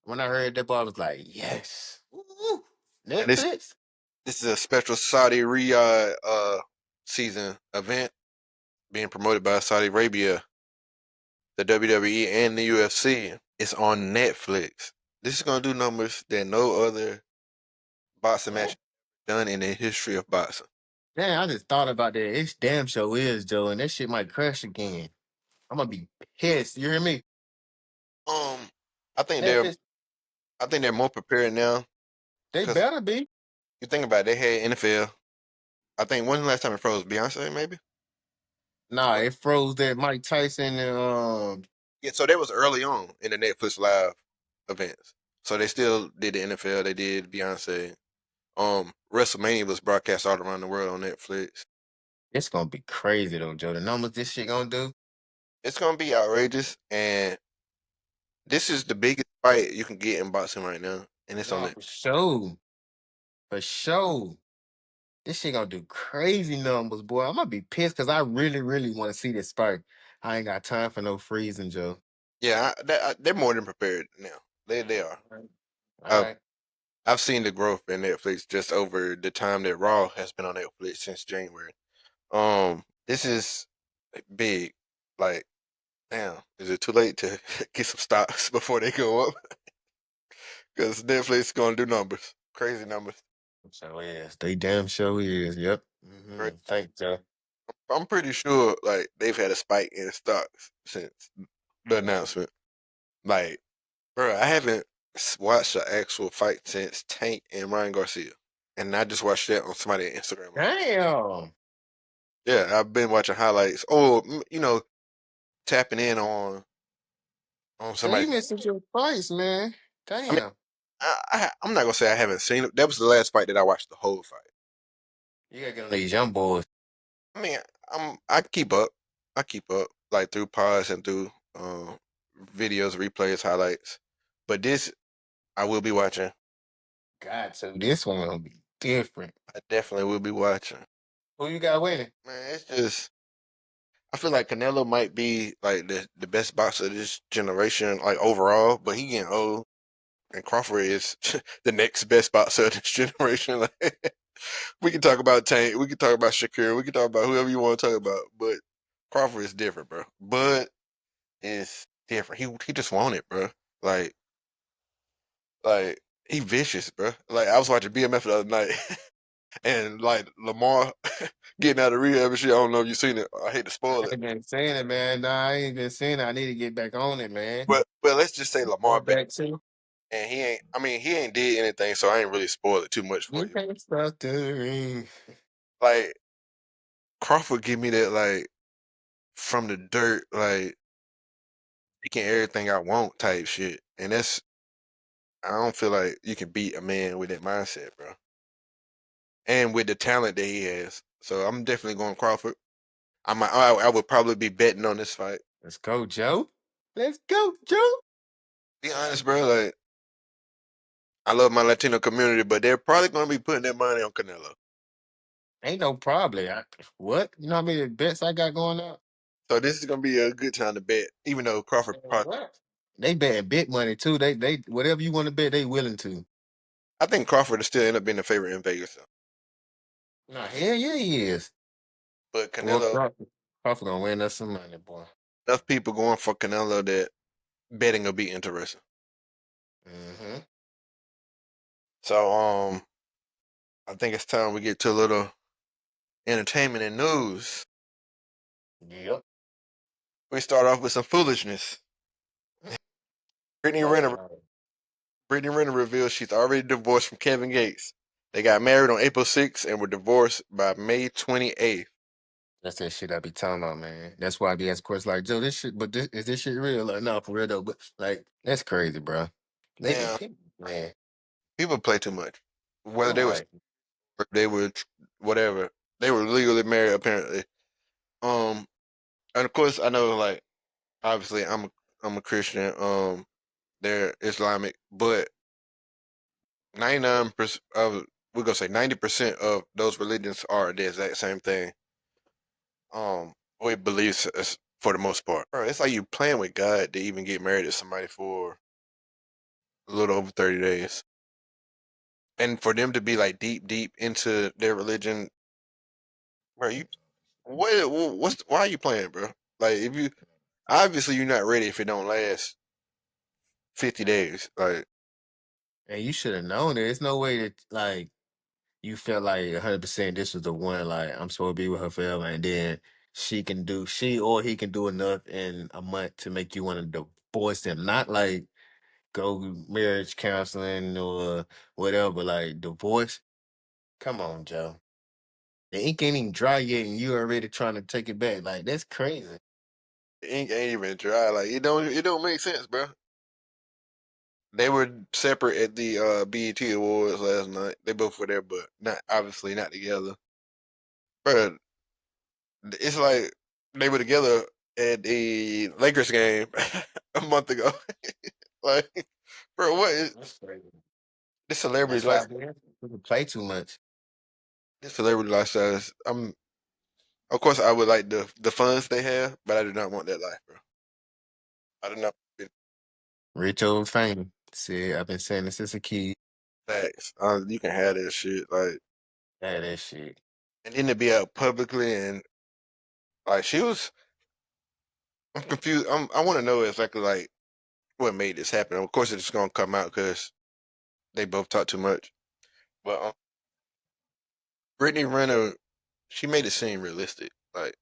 When I heard that ball, I was like, yes. Woo! And this Netflix. this is a special Saudi Riyadh season event being promoted by Saudi Arabia, the WWE, and the UFC. It's on Netflix. This is gonna do numbers that no other boxing match done in the history of boxing. Damn, I just thought about that. It's damn show is, Joe, and that shit might crash again. I'm gonna be pissed. You hear me? Um, I think they're Netflix, I think they're more prepared now they because better be. you think about it, they had NFL. I think when's the last time it froze? Beyonce maybe. Nah, But it froze that Mike Tyson and yeah, so that was early on in the Netflix live events. So they still did the NFL. They did Beyonce. WrestleMania was broadcast all around the world on Netflix. it's gonna be crazy though, Joe. The numbers this shit gonna do. It's gonna be outrageous, and this is the biggest fight you can get in boxing right now, and it's on No, it. for sure. For sure. This shit gonna do crazy numbers, boy. I'm gonna be pissed because I really, really want to see this fight. I ain't got time for no freezing, Joe. Yeah, they're more than prepared now. They are. All I've right. I've seen the growth in Netflix just over the time that Raw has been on Netflix since January. This is big. Like, damn, is it too late to get some stocks before they go up? Because Netflix is gonna do numbers, crazy numbers. So yes, they damn show is. Yep. Thanks, Joe. I'm pretty sure like they've had a spike in stocks since the announcement. Like, bro, I haven't watched an actual fight since Tank and Ryan Garcia, and I just watched that on somebody's Instagram account. Damn. Yeah, I've been watching highlights. Or tapping in on So you somebody. missing your price, man. I mean, Damn. I'm not gonna say I haven't seen it. That was the last fight that I watched the whole fight. You gotta get on these young boys. I mean, I keep up. I keep up like through pods and through videos, replays, highlights. But this I will be watching. God, so this one gonna be different. I definitely will be watching. Who you got winning? Man, it's just I feel like Canelo might be like the best boxer of this generation, like overall, but he getting old. And Crawford is the next best boxer of this generation. Like, we can talk about Tank, we can talk about Shakir, we can talk about whoever you want to talk about, but Crawford is different, bro. But it's different. He just want it, bro. Like like he vicious, bro. Like I was watching BMF the other night, and like Lamar getting out of rehab and shit. I don't know if you seen it. I hate to spoil I it, ain't been saying it, man. Nah, I ain't been saying it. I need to get back on it, man. but let's just say Lamar Going back, back to and he ain't. I mean, he ain't did anything, so I ain't really spoiled it too much for you you. can't stop the ring. Like Crawford give me that like from the dirt, like taking everything I want type shit, and that's I don't feel like you can beat a man with that mindset, bro, and with the talent that he has. So I'm definitely going Crawford. I would probably be betting on this fight. Let's go, Joe. Let's go, Joe. Be honest, bro. Like I love my Latino community, but they're probably going to be putting their money on Canelo. Ain't no problem. What? You know how many bets I got going up? So this is going to be a good time to bet, even though Crawford Man, probably. what? They betting big money too. They whatever you want to bet, they willing to. I think Crawford will still end up being the favorite in Vegas, though. Nah, hell yeah, he is. But Boy, Canelo, Crawford gonna win us some money, boy. enough people going for Canelo that betting will be interesting. Mm-hmm. So I think it's time we get to a little entertainment and news. Yep. We start off with some foolishness. Brittany Oh Renner, no. Brittany Renner reveals she's already divorced from Kevin Gates. They got married on April 6th and were divorced by May 28th. That's that shit I be talking about, man. That's why I be asking questions like, Joe, this shit, but is this shit real? Like, no, for real though. But like, that's crazy, bro. They, Now, man, people play too much. Whether all they was right. they were whatever, they were legally married apparently. Um, and of course I know like obviously I'm a Christian. They're Islamic, but 99% of we're gonna say 90% of those religions are the exact same thing. We believe for the most part. Bro, it's like you playing with God to even get married to somebody for a little over 30 days. And for them to be like deep into their religion, bro, you what's why are you playing, bro? Like if you obviously you're not ready if it don't last 50 days. Like And you should have known it. There's no way that like you felt like 100% this was the one. Like I'm supposed to be with her forever, and then she or he can do enough in a month to make you want to divorce them. Not like go marriage counseling or whatever. Like divorce. Come on, Joe. The ink ain't even dry yet, and you already trying to take it back. Like that's crazy. the ink ain't even dry. Like it don't make sense, bro. They were separate at the BET Awards last night. They both were there, but not obviously not together. Bro, it's like they were together at the Lakers game a month ago. Like, bro, what is That's crazy. this celebrity That's why life? I didn't play too much. This celebrity lifestyle is. Of course, I would like the funds they have, but I do not want that life, bro. I do not. Rich old fame. See, I've been saying this since a kid. Facts. You can have that shit, like, Yeah, that shit. and then to be out publicly and like she was. I'm confused. I want to know exactly like what made this happen. Of course, it's gonna come out because they both talk too much. But Brittany Renner, she made it seem realistic, like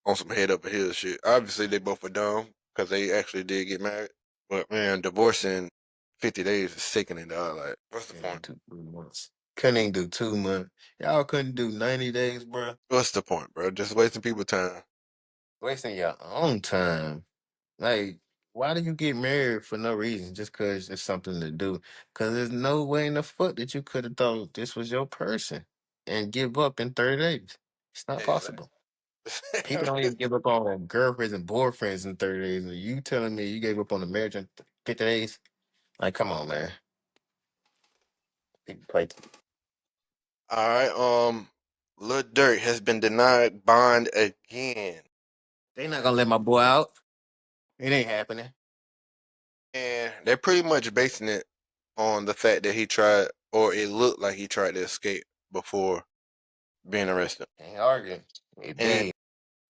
on some head up a hill shit. Obviously, they both were dumb because they actually did get married. But man, divorcing 50 days is sickening, dog. Like, what's the Couldn't point? do 2 months. Couldn't even do 2 months. Y'all couldn't do 90 days, bro. What's the point, bro? Just wasting people time. Wasting your own time. Like, why do you get married for no reason? Just because it's something to do? Because there's no way in the fuck that you could have thought this was your person and give up in 30 days. It's not possible. People don't Exactly. even give up on girlfriends and boyfriends in 30 days. And you telling me you gave up on a marriage in 50 days? Like, come on, man. People play. All right. Lil Durk has been denied bond again, They not gonna let my boy out. It ain't happening. and they're pretty much basing it on the fact that he tried, or it looked like he tried to escape before being arrested, Ain't arguing. It and did.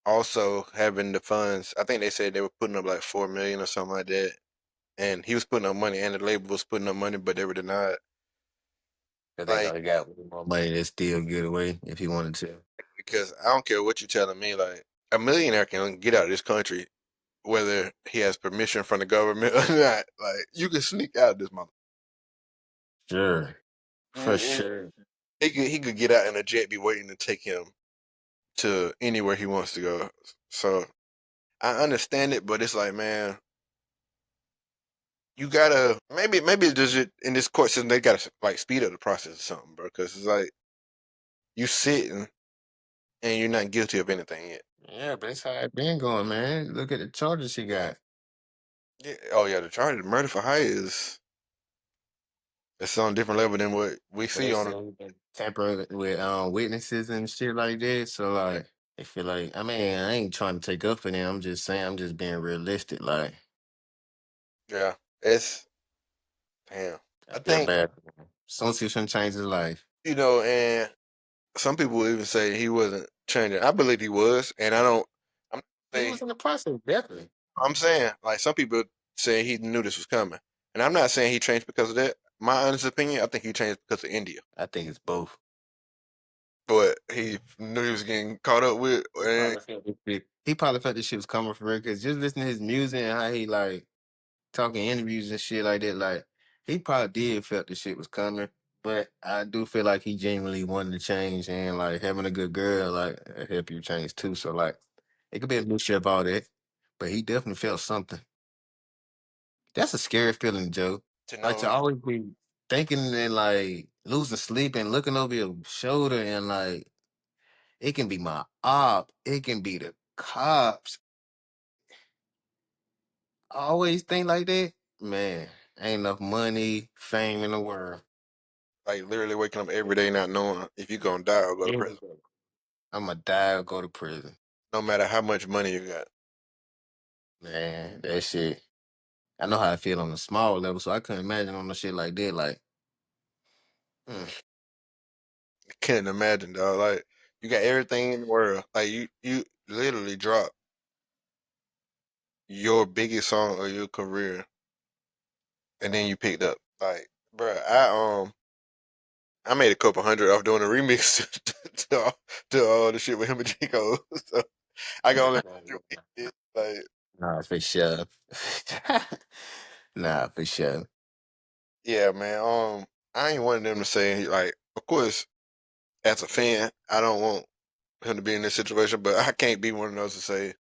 also having the funds. I think they said they were putting up like 4 million or something like that, and he was putting up money, and the label was putting up money, but they were denied. Because they know Like, he got way more money to still get away if he wanted to. because I don't care what you're telling me, like a millionaire can get out of this country whether he has permission from the government or not. Like, you can sneak out of this mother. Sure. For Mm-mm. sure. He could get out in a jet, be waiting to take him to anywhere he wants to go. So I understand it, but it's like, man, you gotta maybe it's just in this court system they gotta like speed up the process or something, bro. Because it's like you sitting and you're not guilty of anything yet. Yeah, but it's how it been going, man. Look at the charges he got. Yeah. Oh yeah, the charge of murder for hire is it's on a different level than what we But see they on. say he been tampering with witnesses and shit like that. So like they feel like I mean, I ain't trying to take up for them. I'm just saying I'm just being realistic. Like Yeah, it's damn. I I feel think bad. Some shit change his life. and some people even say he wasn't changing. I believe he was, and I don't. I'm He say was in the process, definitely. I'm saying like some people say he knew this was coming, and I'm not saying he changed because of that. My honest opinion, I think he changed because of India, I think it's both. but he knew he was getting caught up with. And He probably felt this shit was coming for real because just listening to his music and how he like talking interviews and shit like that, like he probably did felt the shit was coming. But I do feel like he genuinely wanted to change and like having a good girl like help you change too. So like it could be a mixture of all that. But he definitely felt something. That's a scary feeling, Joe. to Like to know, always be thinking and like losing sleep and looking over your shoulder and like it can be my op, it can be the cops. I always think like that. Man, ain't enough money, fame in the world. like literally waking up every day not knowing if you're gonna die or go to Every prison, day. I'ma die or go to prison. no matter how much money you got. Man, that shit. I know how I feel on a small level, so I couldn't imagine on a shit like that. Like, mm, I can't imagine, dog. Like you got everything in the world. Like you literally drop your biggest song of your career and then you picked up. Like, bruh, I made a couple hundred off doing a remix to all the shit with him and Chico. So I can only imagine what he did. Like, nah, for sure. Nah, for sure. yeah, man. I ain't one of them to say like, of course, as a fan, I don't want him to be in this situation, but I can't be one of those to say,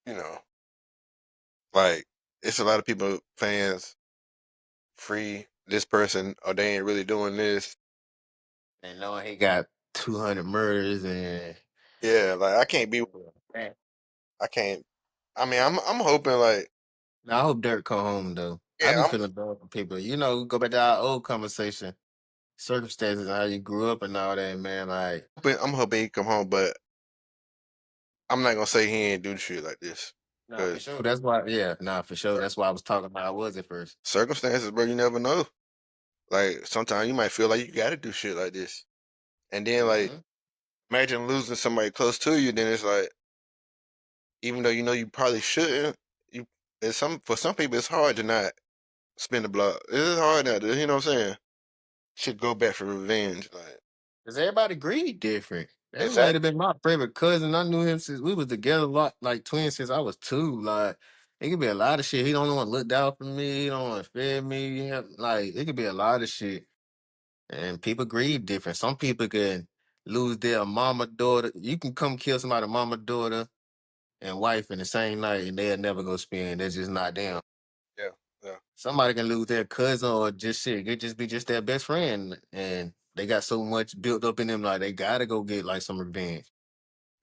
you know, like it's a lot of people, fans, free this person, or they ain't really doing this. And knowing he got 200 murders and Yeah, like I can't be. Man. I can't. I mean, I'm hoping like, Now, I hope Dirk come home though. I yeah, be feeling bad for people. You know, go back to our old conversation, circumstances, how you grew up and all that, man. Like, I'm hoping he come home, but I'm not gonna say he ain't do shit like this nah, for because sure. That's why, yeah, nah, for sure. That's why I was talking about I was at first. circumstances, bro. You never know. Like sometimes you might feel like you got to do shit like this, and then like Mm-hmm. imagine losing somebody close to you. Then it's like even though you know you probably shouldn't, you it's some for some people it's hard to not spin the block. It is hard not to, you know what I'm saying? Should go back for revenge. Like Cause everybody grieved different. That might exactly. have been my favorite cousin. I knew him since we was together a lot, like twins since I was 2. Like it could be a lot of shit. He don't want to look out for me. He don't want to feed me. Like it could be a lot of shit. And people grieve different. Some people can lose their mama, daughter. You can come kill somebody, mama, daughter, and wife in the same night, and they'll never go spend. That's just not them. Yeah, yeah. Somebody can lose their cousin or just shit. It just be just their best friend, and they got so much built up in them, like they gotta go get like some revenge.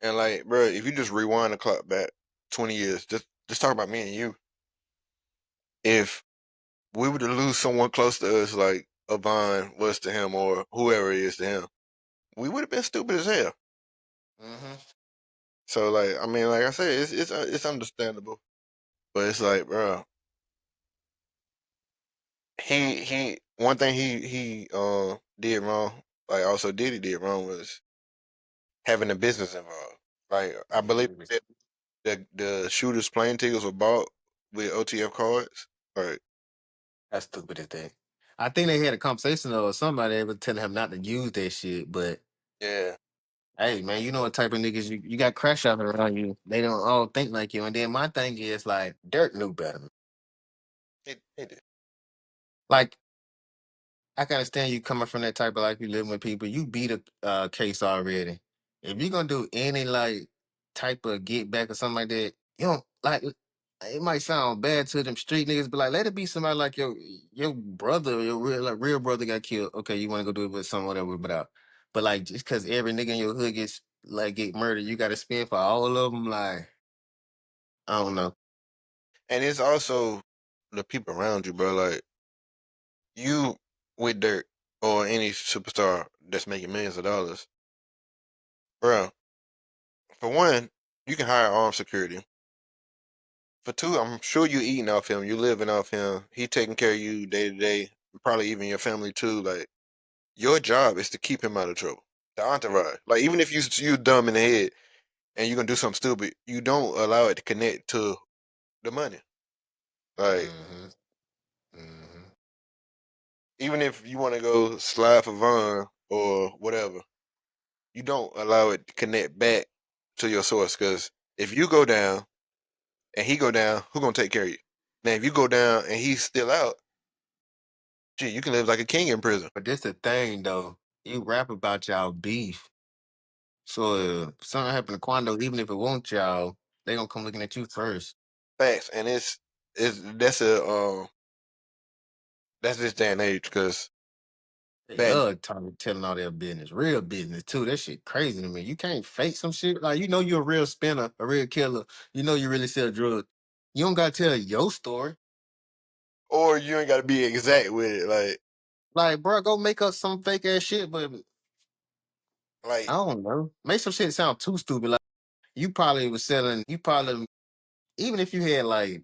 And like, bro, if you just rewind the clock back 20 years, just talk about me and you. If we were to lose someone close to us, like Avon was to him, or whoever it is to him, we would have been stupid as hell. Hmm. So, like, I mean, like I said, it's understandable, but it's like, bro, he one thing he did wrong, like also Diddy did wrong was having a business involved. Like, I believe the shooters plane tickets were bought with OTF cards. Right. That's stupid as that. I think they had a conversation though, or somebody was telling him not to use that shit. But Yeah. hey, man, you know what type of niggas you got crash out around you. They don't all think like you. And then my thing is like Dirk knew better. He did. Like I can understand you coming from that type of life, you living with people. You beat a case already. If you're gonna do any like type of get back or something like that, you don't like. It might sound bad to them street niggas, but like let it be somebody like your brother, your real brother got killed. Okay, you want to go do it with someone whatever, but like just because every nigga in your hood gets like get murdered, you got to spend for all of them. Like I don't know. And it's also the people around you, bro. Like, you with Dirk or any superstar that's making millions of dollars, bro. For one, you can hire armed security. For two, I'm sure you eating off him. You living off him. He taking care of you day to day. Probably even your family too. Like, your job is to keep him out of trouble. The entourage. Like, even if you dumb in the head and you gonna do something stupid, you don't allow it to connect to the money. Like, Hmm. Hmm. even if you want to go slide for Vaughn or whatever, you don't allow it to connect back to your source. Because if you go down and he go down, who gonna take care of you? Now, if you go down and he's still out, gee, you can live like a king in prison. But this the thing though. You rap about y'all beef. So if something happened to Quando, even if it won't y'all, they gonna come looking at you first. Facts, and it's that's this day and age. Because They back love telling all their business, real business too. That shit crazy to me. You can't fake some shit. Like you know you're a real spinner, a real killer. You know you really sell drugs. You don't gotta tell your story. or you ain't got to be exact with it. Like, bro, go make up some fake ass shit, but I Like, don't know. Make some shit sound too stupid. Like you probably was selling. You probably even if you had like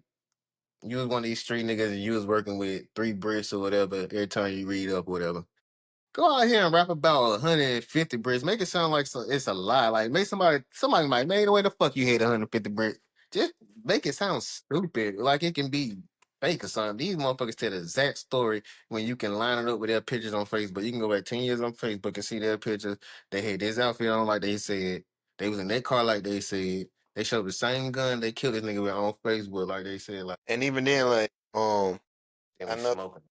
you was one of these street niggas and you was working with 3 bricks or whatever every time you read up or whatever. Go out here and rap about 150 bricks. Make it sound like it's a lie. Like make somebody might man, the way the fuck you hit 150 bricks. Just make it sound stupid. Like it can be fake or something. These motherfuckers tell the exact story when you can line it up with their pictures on Facebook. You can go back 10 years on Facebook and see their pictures. They had this outfit on like they said. They was in their car like they said. They showed the same gun they killed this nigga with on Facebook like they said. Like and even then, like, they I was know smoking.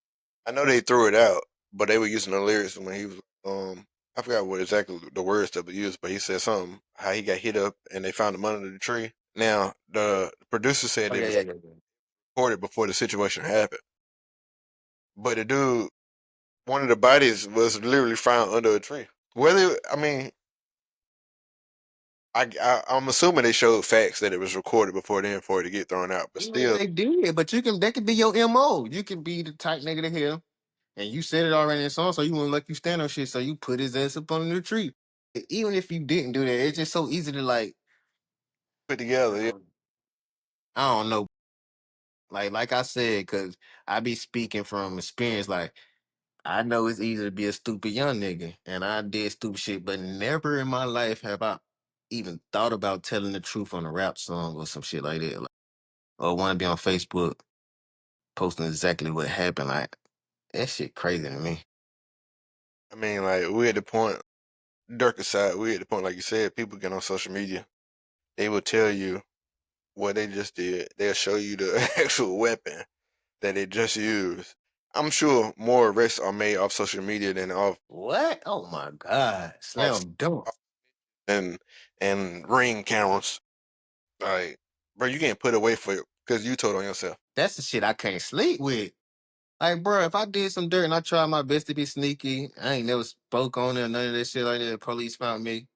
I know they threw it out, but they were using the lyrics when he was I forgot what exactly the words that were used, but he said something how he got hit up and they found him under the tree. Now the producer said Oh it yeah, was yeah, yeah, yeah. recorded before the situation happened, but the dude, one of the bodies was literally found under a tree. Whether I mean, I'm assuming they showed facts that it was recorded before then for it to get thrown out, but Even if still, they did, but that could be your MO. You can be the type nigga to him. And you said it already in the song, so you wouldn't let you stand on shit. So you put his ass up under the tree. Even if you didn't do that, it's just so easy to like, put together. Yeah. um, I don't know. Like I said, cause I be speaking from experience. Like I know it's easy to be a stupid young nigga, and I did stupid shit, but never in my life have I even thought about telling the truth on a rap song or some shit like that. Like, or want to be on Facebook posting exactly what happened. Like that shit crazy to me. I mean, like, we at the point, Dirk aside, we at the point, like you said, people get on social media, they will tell you what they just did. They'll show you the actual weapon that they just used. I'm sure more arrests are made off social media than What? Oh my god, off, slam dunk. off and ring cameras. Like, bro, you can't put away for it because you told on yourself. That's the shit I can't sleep with. Like, bro, if I did some dirt and I tried my best to be sneaky, I ain't never spoke on it or none of that shit like that. The police found me.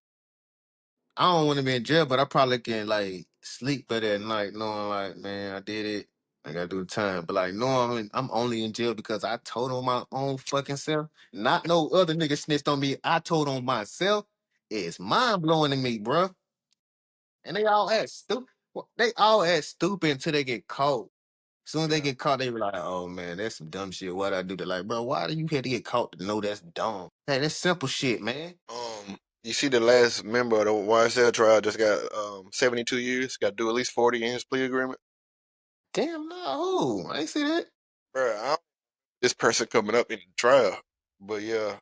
I don't want to be in jail, but I probably can like sleep better at night, knowing like, man, I did it. I gotta do the time. But like, knowing I'm only in jail because I told on my own fucking self. Not no other nigga snitched on me. I told on myself. It's mind blowing to me, bro. And they all act stupid. They all act stupid until they get caught. Soon as they Yeah. get caught, they be like, "Oh man, that's some dumb shit. What I do?" To like, bro, why do you have to get caught to know that's dumb? Hey, that's simple shit, man. You see, the last member of the YSL trial just got 72 years. Got to do at least 40 in his plea agreement. Damn, no, I ain't see that. Bro, this person coming up in the trial, but yeah,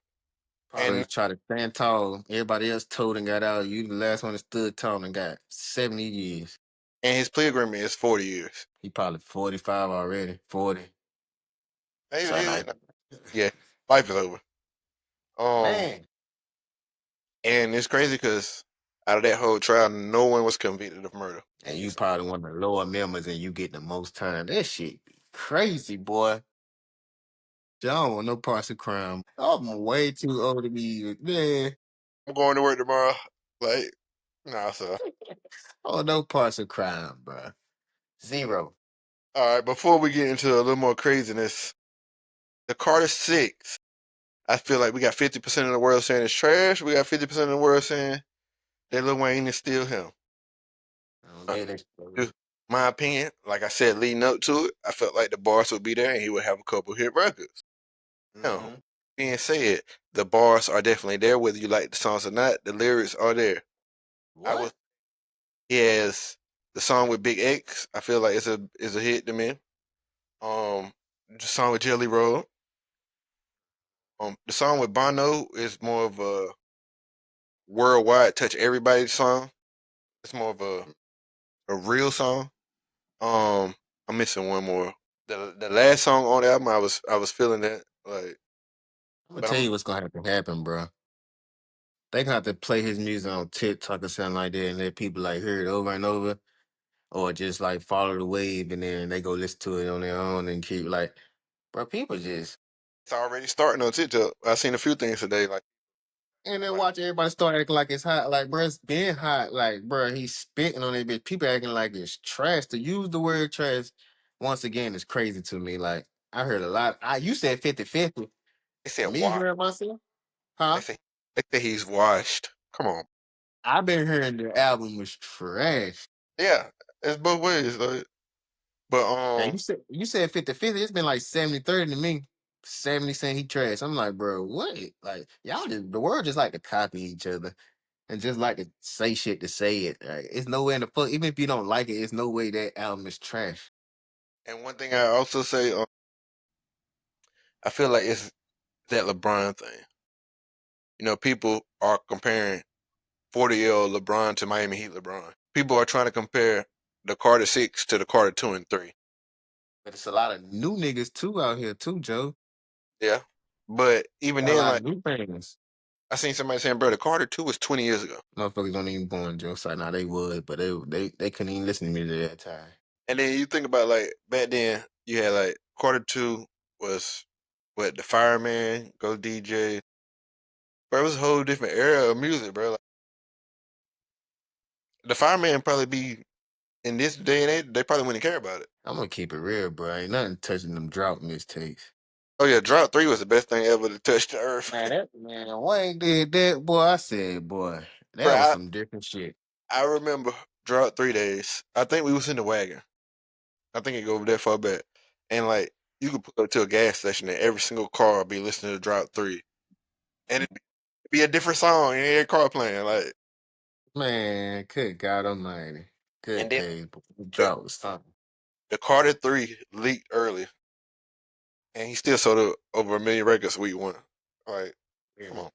Probably and try to stand tall. Everybody else told and got out. You the last one that stood tall and got 70 years. his plea agreement is 40 years. He probably 45 already. 40. Hey, So like, yeah, life is over. Um, man. and it's crazy because out of that whole trial, no one was convicted of murder. And you probably one of the lower members and you get the most time. That shit be crazy, boy. I don't want no parts of crime. I'm way too old to be, man. I'm going to work tomorrow. Like, nah, so. Oh, no parts of crime, bro. Zero. All right, before we get into a little more craziness, the Carter Six. I feel like we got 50% of the world saying it's trash. We got 50% of the world saying that Lil Wayne is still him. I don't Uh, get it. just my opinion, like I said, leading up to it, I felt like the bars would be there and he would have a couple hit records. Now, Mm-hmm. being said, the bars are definitely there, whether you like the songs or not. The lyrics are there. I was What? He has the song with Big X. I feel like it's a hit to me. Um, the song with Jelly Roll. The song with Bono is more of a worldwide touch everybody song. It's more of a real song. I'm missing one more. The last song on the album, I was feeling that like, I'm gonna but tell I'm you what's gonna have to happen, bro. They gonna have to play his music on TikTok or something like that, and let people like hear it over and over, or just like follow the wave, and then they go listen to it on their own and keep like, bro, people just it's already starting on TikTok. I seen a few things today like, and then like watch everybody start acting like it's hot. Like, bro, it's been hot. Like, bro, he's spitting on it, bitch. People acting like it's trash. To use the word trash once again is crazy to me. Like, I heard a lot. You said 50-50. they said Me wash. hearing myself, They huh? say they say he's washed. Come on, I've been hearing the album was trash. yeah, it's both ways. Like, but And you said 50-50. It's been like 70-30 to me. 70 saying he trash. I'm like, bro, what? Like, y'all just the world just like to copy each other and just like to say shit to say it. Like, it's no way in the fuck. Even if you don't like it, it's no way that album is trash. and one thing I also say, I feel like it's that LeBron thing. People are comparing 40-year-old LeBron to Miami Heat LeBron. People are trying to compare the Carter Six to the Carter Two and Three. But it's a lot of new niggas too out here too, Joe. Yeah, but even Got a then, lot like of new fans. I seen somebody saying, "Bro, the Carter Two was 20 years ago," Motherfuckers don't even born Joe. So now they would, but they couldn't even listen to me at that time. and then you think about like back then, you had like Carter Two was what the Fireman, Go DJ. Bro, it was a whole different era of music, bro. Like, the Fireman probably be in this day and age, they probably wouldn't care about it. I'm gonna keep it real, bro. Ain't nothing touching them drought mistakes. Oh yeah, Drop Three was the best thing ever to touch the earth, Man, Wayne did that, boy. I said, boy, bro. that was some different shit. I remember Drop 3 days. I think we was in the wagon. I think it go over that far back, and like you could pull up to a gas station and every single car would be listening to Drop Three, and it'd be a different song in every car playing. Like, Man, good God Almighty, and good then day, boy. The the, drought was something. the Carter Three leaked early, and he still sold over a million records week one. Like, You hear come me? on.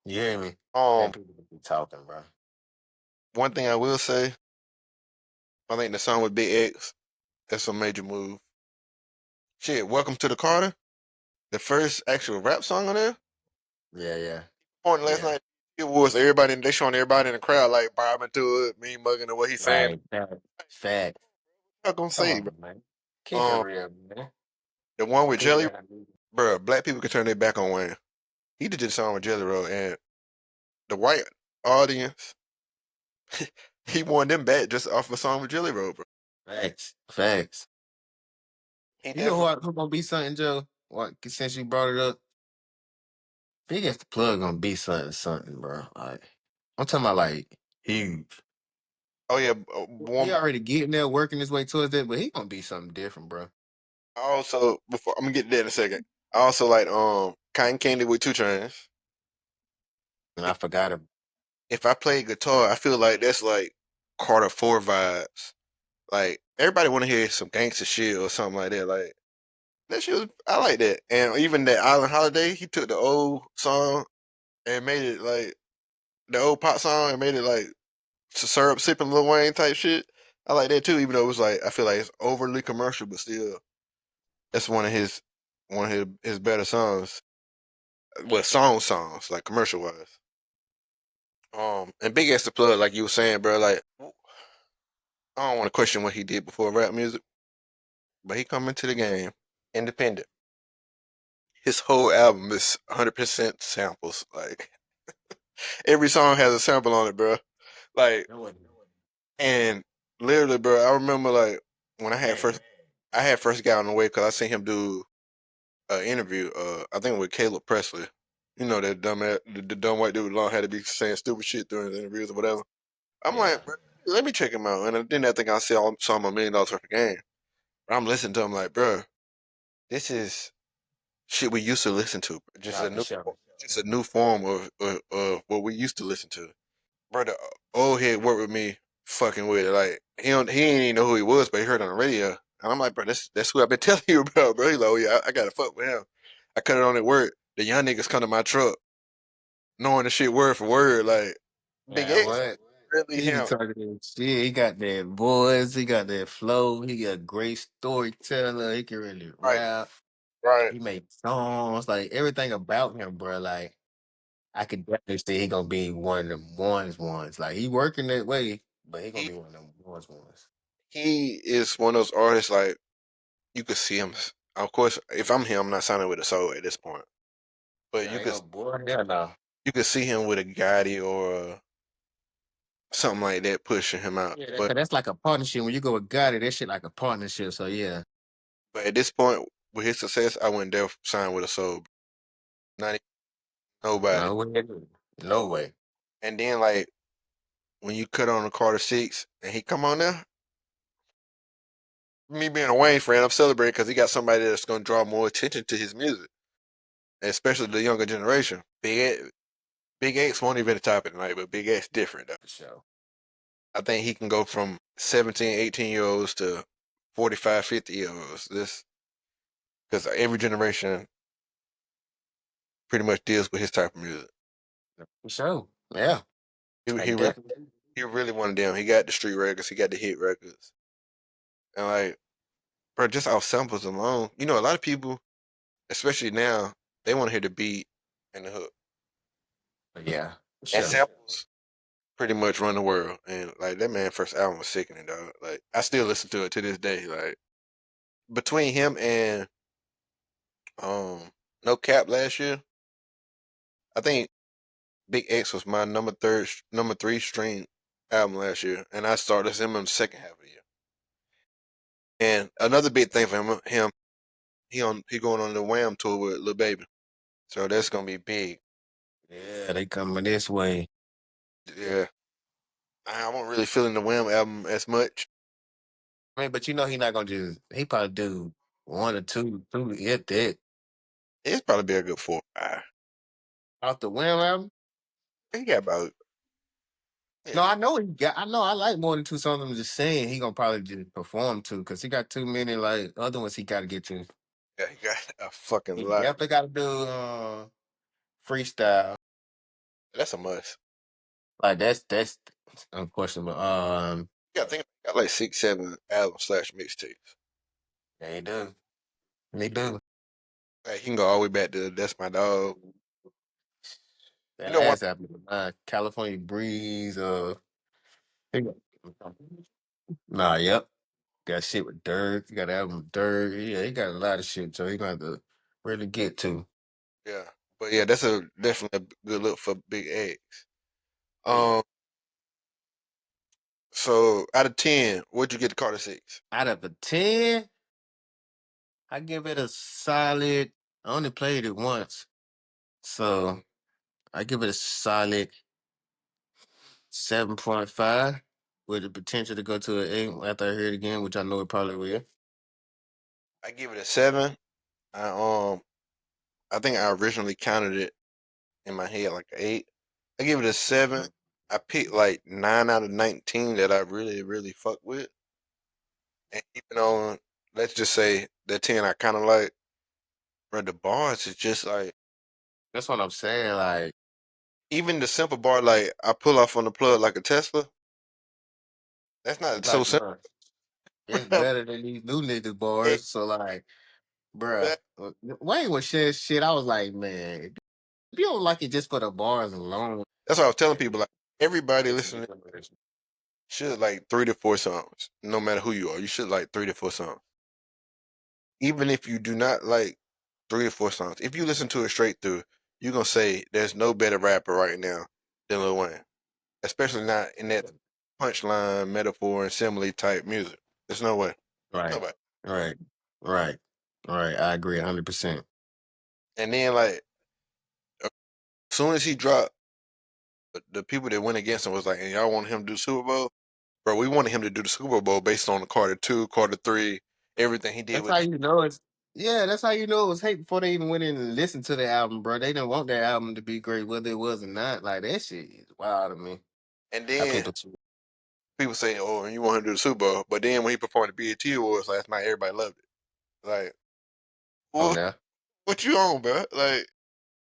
You hear me? Um, And people be talking, bro. One thing I will say, I think the song with Big X, that's a major move. Shit, Welcome to the Carter, the first actual rap song on there. Yeah, yeah, On last yeah. night, it was everybody. They showing everybody in the crowd like bobbing to it, me mugging to what he's saying. Like that fact. I'm not gonna Come say, bro. on, man. Keep it Um, real, man. the one with Keep Jelly, it bro. Black people can turn their back on Wayne. He did this song with Jelly Roll, and the white audience, he won them back just off a song with Jelly Roll, bro. facts. Facts. He You know definitely. who gonna be something, Joe? What since you brought it up? Big as the plug gonna be something, bro. Like I'm talking about like huge. Oh yeah, He one. already getting there, working his way towards that, but he gonna be something different, bro. Also, before I'm gonna get to that in a second. I also like Cotton Candy with 2 Chainz. And I forgot him. If I play guitar, I feel like that's like Carter 4 vibes. Like everybody want to hear some gangster shit or something like that. Like that shit was, I like that. And even that Island Holiday, he took the old song and made it like the old pop song and made it like syrup sipping Lil Wayne type shit. I like that too, even though it was like I feel like it's overly commercial, but still that's one of his better songs. Well, songs like commercial wise. And Big Ass the Plug, like you were saying, bro. Like I don't want to question what he did before rap music, but he come into the game independent. His whole album is 100% samples. Like every song has a sample on it, bro. Like That wasn't and literally, bro, I remember like when I had first got on the way because I seen him do an interview. I think with Caleb Presley. You know that the dumb white dude with long had to be saying stupid shit during the interviews or whatever. I'm yeah. like, bro, let me check him out. And then I think I saw him $1 million worth of game. I'm listening to him like, bro, this is shit we used to listen to. Nah, for sure. Just a new form of what we used to listen to. Bro, the old head worked with me, fucking with it. Like he ain't even know who he was, but he heard it on the radio, and I'm like, bro, that's who I've been telling you about, bro. He's like, oh yeah, I gotta fuck with him. I cut it on at work. The young niggas come to my truck, knowing the shit word for word. Like Big Man, X, what? really He be him. talking that shit. He got that voice. He got that flow. He got a great storyteller. He can really Right, rap. right. He makes songs. Like everything about him, bro. Like I could definitely see he gonna be one of them ones. Like he working that way, but he gonna He be one of them ones. he is one of those artists like you could see him. Of course, if I'm him, I'm not signing with a soul at this point. But Yeah, ain't no boy. Yeah, no. you could see him with a Gotti or something like that pushing him out. Yeah, that's like a partnership. When you go with Gotti, that shit like a partnership. So yeah, But at this point, with his success, I wouldn't dare sign with a soul. Not even nobody. no way. No way. And then like when you cut on the Carter 6 and he come on there, me being a Wayne friend, I'm celebrating because he got somebody that's gonna draw more attention to his music, especially the younger generation. Big X won't even top it tonight, but Big X different though. For sure. I think he can go from 17, 18-year olds to 45, 50-year olds. This because every generation pretty much deals with his type of music. For sure. Yeah. He I he really definitely. he really one of them. He got the street records, he got the hit records, and like, bro, just off samples alone, you know, a lot of people, especially now, they want to hear the beat and the hook, Yeah. For and sure. samples pretty much run the world. And like that man first album was sickening, dog. Like I still listen to it to this day. Like between him and No Cap last year, I think Big X was my number three stream album last year, and I started him in the second half of the year. And another big thing for him, he going on the Wham tour with Lil Baby, so that's gonna be big. Yeah, they coming this way. Yeah, I wasn't really feeling the Wham album as much. I mean, but you know he not gonna he probably do one or two hit that It's probably be a good 4 or 5. off the Wham album. He got about No, yeah, I know he got. I know I like more than two songs. I'm just saying he gonna probably just perform two because he got too many like other ones he got to get to. he got a fucking He lot. definitely got to do freestyle. That's a must. Like that's unquestionable. You got to think he got like 6, 7 albums slash mixtapes. They do. They do. Like he can go all the way back to That's My Dog. That You know one. last album, California Breeze. Nah, yep. Got shit with Dirk. You got an album with Dirk. Yeah, he got a lot of shit, so he gonna have to really get to. Yeah, but yeah, that's a definitely a good look for Big X. Yeah. Um, so out of 10, what'd you get the Carter Six? Out of a 10, I give it a solid. I only played it once, so I give it a solid 7.5 with the potential to go to an 8 after I hear it again, which I know it probably will. I give it a 7. I I think I originally counted it in my head like an 8. I give it a 7. I picked like 9 out of 19 that I really really fuck with, and even on let's just say the 10 I kind of like. Bro, the bars is just like That's what I'm saying. Like, even the simple bar like I pull off on the plug like a Tesla. That's not so like, simple. bro, it's better than these new niggas bars. So, like, bruh, Wayne was sharing shit. I was like, man, if you don't like it just for the bars alone, That's what I was telling people. Like everybody listening should like 3 to 4 songs, no matter who you are. You should like 3 to 4 songs, even if you do not like 3 or 4 songs. If you listen to it straight through, you're gonna say there's no better rapper right now than Lil Wayne, especially not in that punchline, metaphor, and simile type music. There's no way. right, Nobody. right, right, right. I agree 100%. And then like as soon as he dropped, the people that went against him was like, "And y'all want him to do Super Bowl?" Bro, we wanted him to do the Super Bowl based on the Carter 2, Carter 3, everything he did That's with how you know it's. Yeah, that's how you know it was hate before they even went in and listened to the album, bro. They didn't want that album to be great, whether it was or not. Like that shit is wild to me. and How then people, people say, "Oh, you want him to do the Super Bowl," but then when he performed the BET Awards last night, everybody loved it. Like, oh what, now, what you on, bro? Like,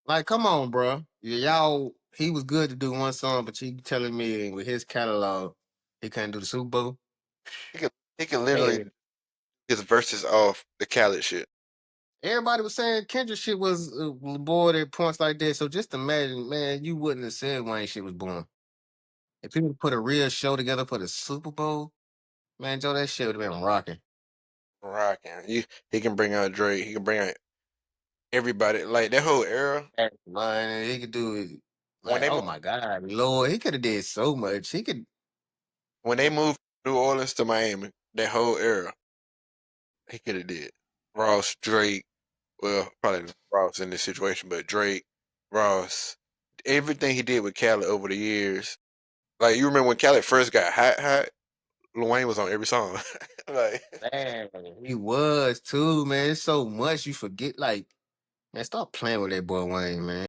like come on, bro. Y'all, he was good to do one song, but you telling me with his catalog, he couldn't do the Super Bowl? he could he could literally Man, his verses off the Khaled shit. everybody was saying Kendrick shit was bored at points like that. So just imagine, man, you wouldn't have said Wayne shit was born. If people put a real show together for the Super Bowl, man, Joe, that shit would have been rocking. Rocking. He can bring out Drake. He can bring out everybody. Like that whole era Man, he could do it. when Like, they oh my God, Lord, he could have did so much. He could. when they moved from New Orleans to Miami, that whole era he could have did. Ross, Drake. Well, probably not Ross in this situation, but Drake, Ross, everything he did with Khaled over the years. Like you remember when Khaled first got hot, Lil Wayne was on every song. Like Man, he was too, man. It's so much you forget. Like, man, stop playing with that boy Wayne, man.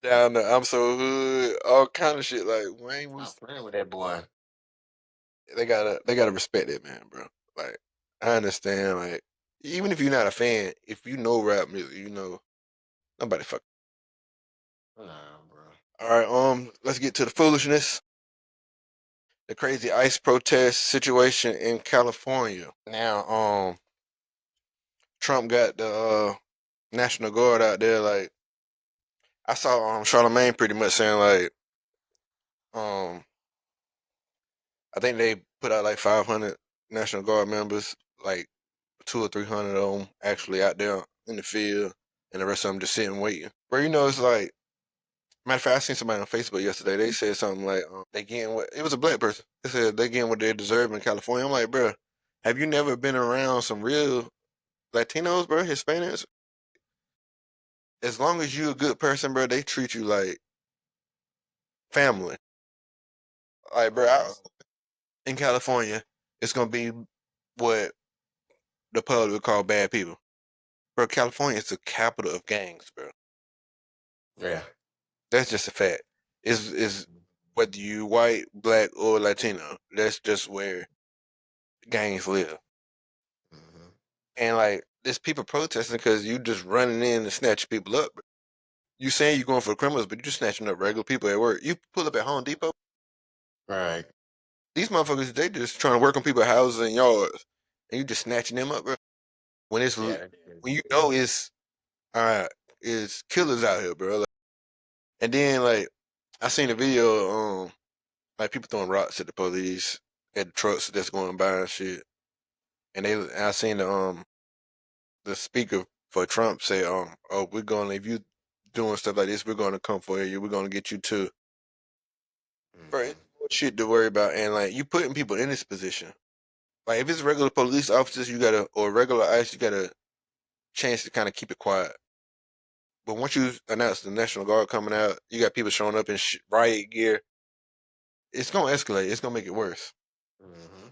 down the I'm so hood, all kind of shit. Like Wayne was Stop playing with that boy. they gotta respect it, man, bro. Like I understand, like even if you're not a fan, if you know rap music, you know nobody fuck. Nah, bro. All right, let's get to the foolishness. The crazy ICE protest situation in California. Now, Trump got the National Guard out there. Like I saw Charlemagne pretty much saying like um I think they put out like 500 National Guard members, like 200 or 300 of them actually out there in the field, and the rest of them just sitting waiting. Bro, you know it's like matter of fact, I seen somebody on Facebook yesterday. They said something like they getting what it was a black person. They said they getting what they deserve in California. I'm like, bro, have you never been around some real Latinos, bro, Hispanics? As long as you a good person, bro, they treat you like family. Like, bro, in California, it's gonna be what the public would call bad people. Bro, California is the capital of gangs, bro. Yeah. That's just a fact. Is whether you white, black, or Latino. That's just where gangs live. Mhm. And like, there's people protesting because you just running in and snatching people up. Bro. You saying you're going for criminals, but you just snatching up regular people at work. You pull up at Home Depot. Right. These motherfuckers, they just trying to work on people's houses and yards, and you just snatching them up, bro. When Yeah. when you know it's killers out here, bro. Like, And then like I seen a video like people throwing rocks at the police at the trucks that's going by and shit. And I seen the speaker for Trump say oh we're gonna if you doing stuff like this we're gonna come for you, we're gonna get you too. Bro, it's Hmm. more shit to worry about, and like you putting people in this position. Like if it's regular police officers, you gotta or regular ICE, you got a chance to kind of keep it quiet. But once you announce the National Guard coming out, you got people showing up in riot gear. It's gonna escalate. It's gonna make it worse. Hmm.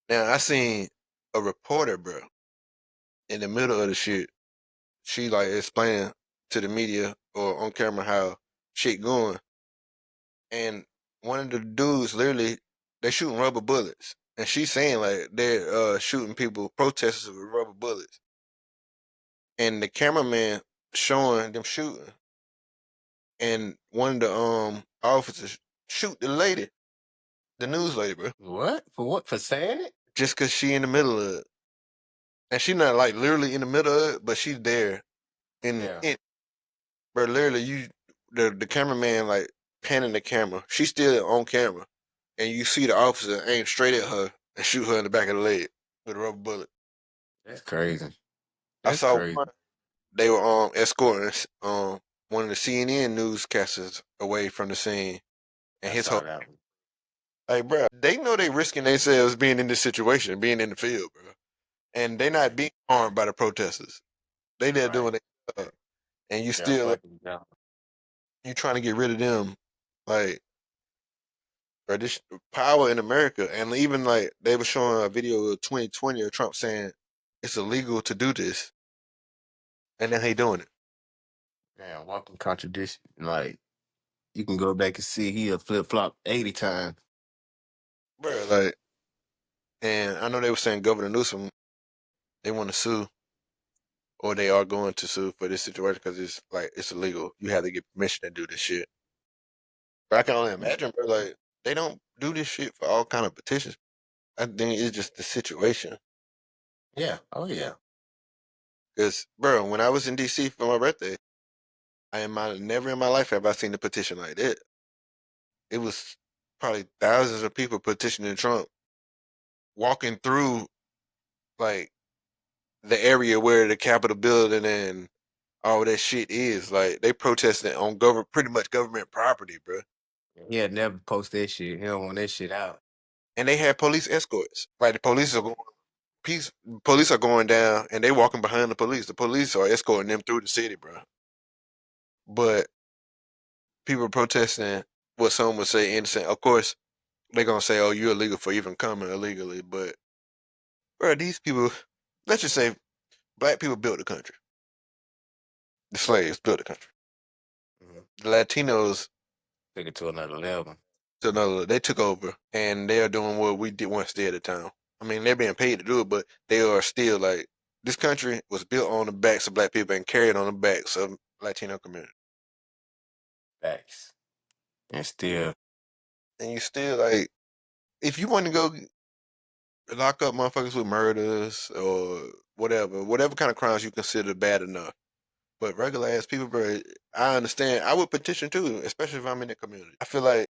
Now I seen a reporter, bro, in the middle of the shit. She like explaining to the media or on camera how shit going, and one of the dudes literally they shooting rubber bullets, and she's saying like they're shooting people protesters with rubber bullets, and the cameraman showing them shooting, and one of the officers shoot the lady, the news lady, bro, What? For what? For saying it? just cause she in the middle of it, and she not like literally in the middle of it, but she's there Yeah. in bro. Literally, you the cameraman like panning the camera, she's still on camera, and you see the officer aim straight at her and shoot her in the back of the leg with a rubber bullet. That's crazy. I That's saw crazy. one. They were escorting one of the CNN newscasters away from the scene, and I his saw whole that one. like, bro, they know they risking themselves being in this situation, being in the field, bro, and they not Right. being harmed by the protesters. They there Right. doing it, and you Yeah, still fucking yeah. you trying to get rid of them, like, bro, this power in America, and even like they were showing a video of 2020 of Trump saying it's illegal to do this, and then he doing it, Yeah, walking contradiction. Like you can go back and see he a flip flop 80 times. bro. Like, and I know they were saying Governor Newsom they want to sue or they are going to sue for this situation because it's like it's illegal. You have to get permission to do this shit. But I can only imagine, bro. Like they don't do this shit for all kind of petitions. I think it's just the situation. Yeah. Oh yeah. Because, bro, when I was in DC for my birthday, never in my life have I seen a petition like that. It was probably thousands of people petitioning Trump, walking through like the area where the Capitol building and all that shit is. Like they protesting on pretty much government property, bro. He'll never post that shit. He don't want that shit out. And they had police escorts. Like the peace, police are going down, and they walking behind the police. The police are escorting them through the city, bro. But people protesting what some would say innocent. Of course, they're gonna say, "Oh, you're illegal for even coming illegally." But bro, these people, let's just say, black people built the country. The slaves built the country. Mhm. The Latinos, Take it to another level. they took over, and they are doing what we did once did at the time. I mean, they're being paid to do it, but they are still like this country was built on the backs of black people and carried on the backs of Latino community. Facts. And still, And you still like, if you want to go lock up motherfuckers with murders or whatever kind of crimes you consider bad enough. But regular ass people, bro, I understand. I would petition too, especially if I'm in the community. I feel like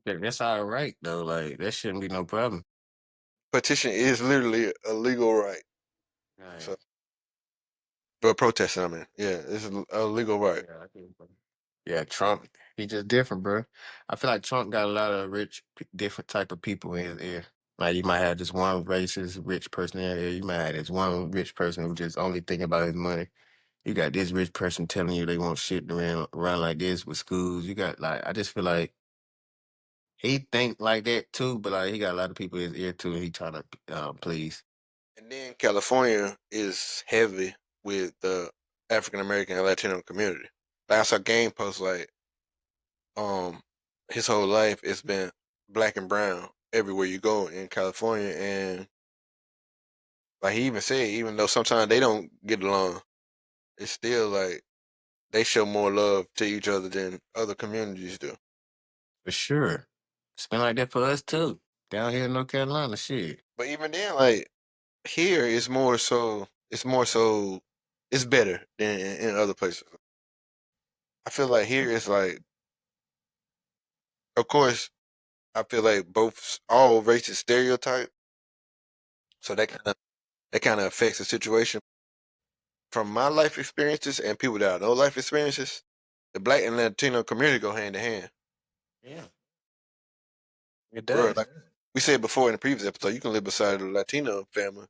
yeah, that's all right though. Like that shouldn't be no problem. petition is literally a legal right. Right. So, but protesting, I mean, yeah, it's a legal right. Yeah, I think so. Yeah, Trump, he just different, bro. I feel like Trump got a lot of different type of people in his ear. Like you might have this one racist rich person in there. You might have this one rich person who just only think about his money. You got this rich person telling you they want shit to run like this with schools. You got like I just feel like he think like that too, but like he got a lot of people in his ear too. And he trying to please. And then California is heavy with the African American and Latino community. Like I saw game posts like, um, his whole life it's been black and brown everywhere you go in California, and like he even said, even though sometimes they don't get along, it's still like they show more love to each other than other communities do. For sure. It's been like that for us too. Down here in North Carolina, shit. But even then, like here, it's more so, it's better than in other places. I feel like here it's like, of course, I feel like both all races stereotype, so that kind of affects the situation. From my life experiences and people that I know life experiences, the black and Latino community go hand in hand, Yeah, it bro. does. Like we said before in the previous episode, you can live beside a Latino family.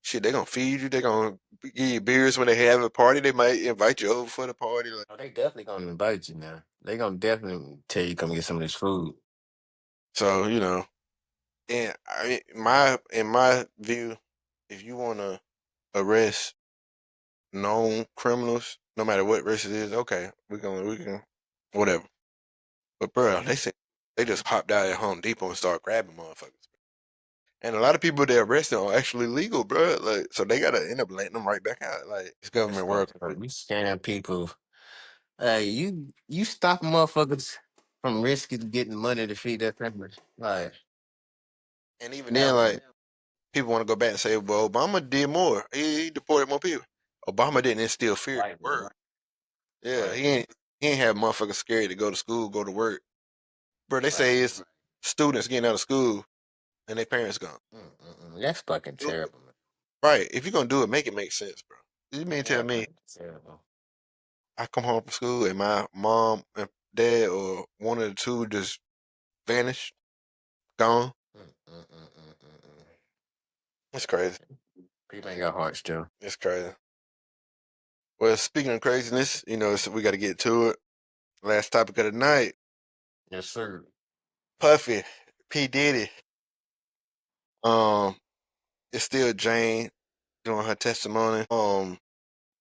Shit, they gonna feed you. They gonna give you beers when they have a party. They might invite you over for the party. Like, Oh, they definitely gonna invite you now. They gonna definitely tell you come get some of this food. so and in my view, if you wanna arrest known criminals, no matter what race it is, okay, we can whatever. But bro, they say they just hopped out at Home Depot and start grabbing motherfuckers. And a lot of people they arrested are actually legal, bro. Like, so they gotta end up letting them right back out. Like, it's That's government work. fucked up. You scamming people. Hey, you stop motherfuckers from risking getting money to feed their family. Like, And even then, like, people want to go back and say, well, Obama did more. He deported more people. Obama didn't instill fear. right, Word. Yeah, right. he ain't have motherfuckers scared to go to school, go to work. Bro, they say Right. it's students getting out of school and their parents gone. That's fucking terrible, man. Right. If you're gonna do it, make it make sense, bro. You mean tell Yeah, me fucking terrible. I come home from school and my mom and dad or one of the two just vanished, gone? It's crazy. People ain't got hearts, Joe. It's crazy. Well, speaking of craziness, so we got to get to it. Last topic of the night: Yes, sir. Puffy, P Diddy. Um, it's still Jane doing her testimony.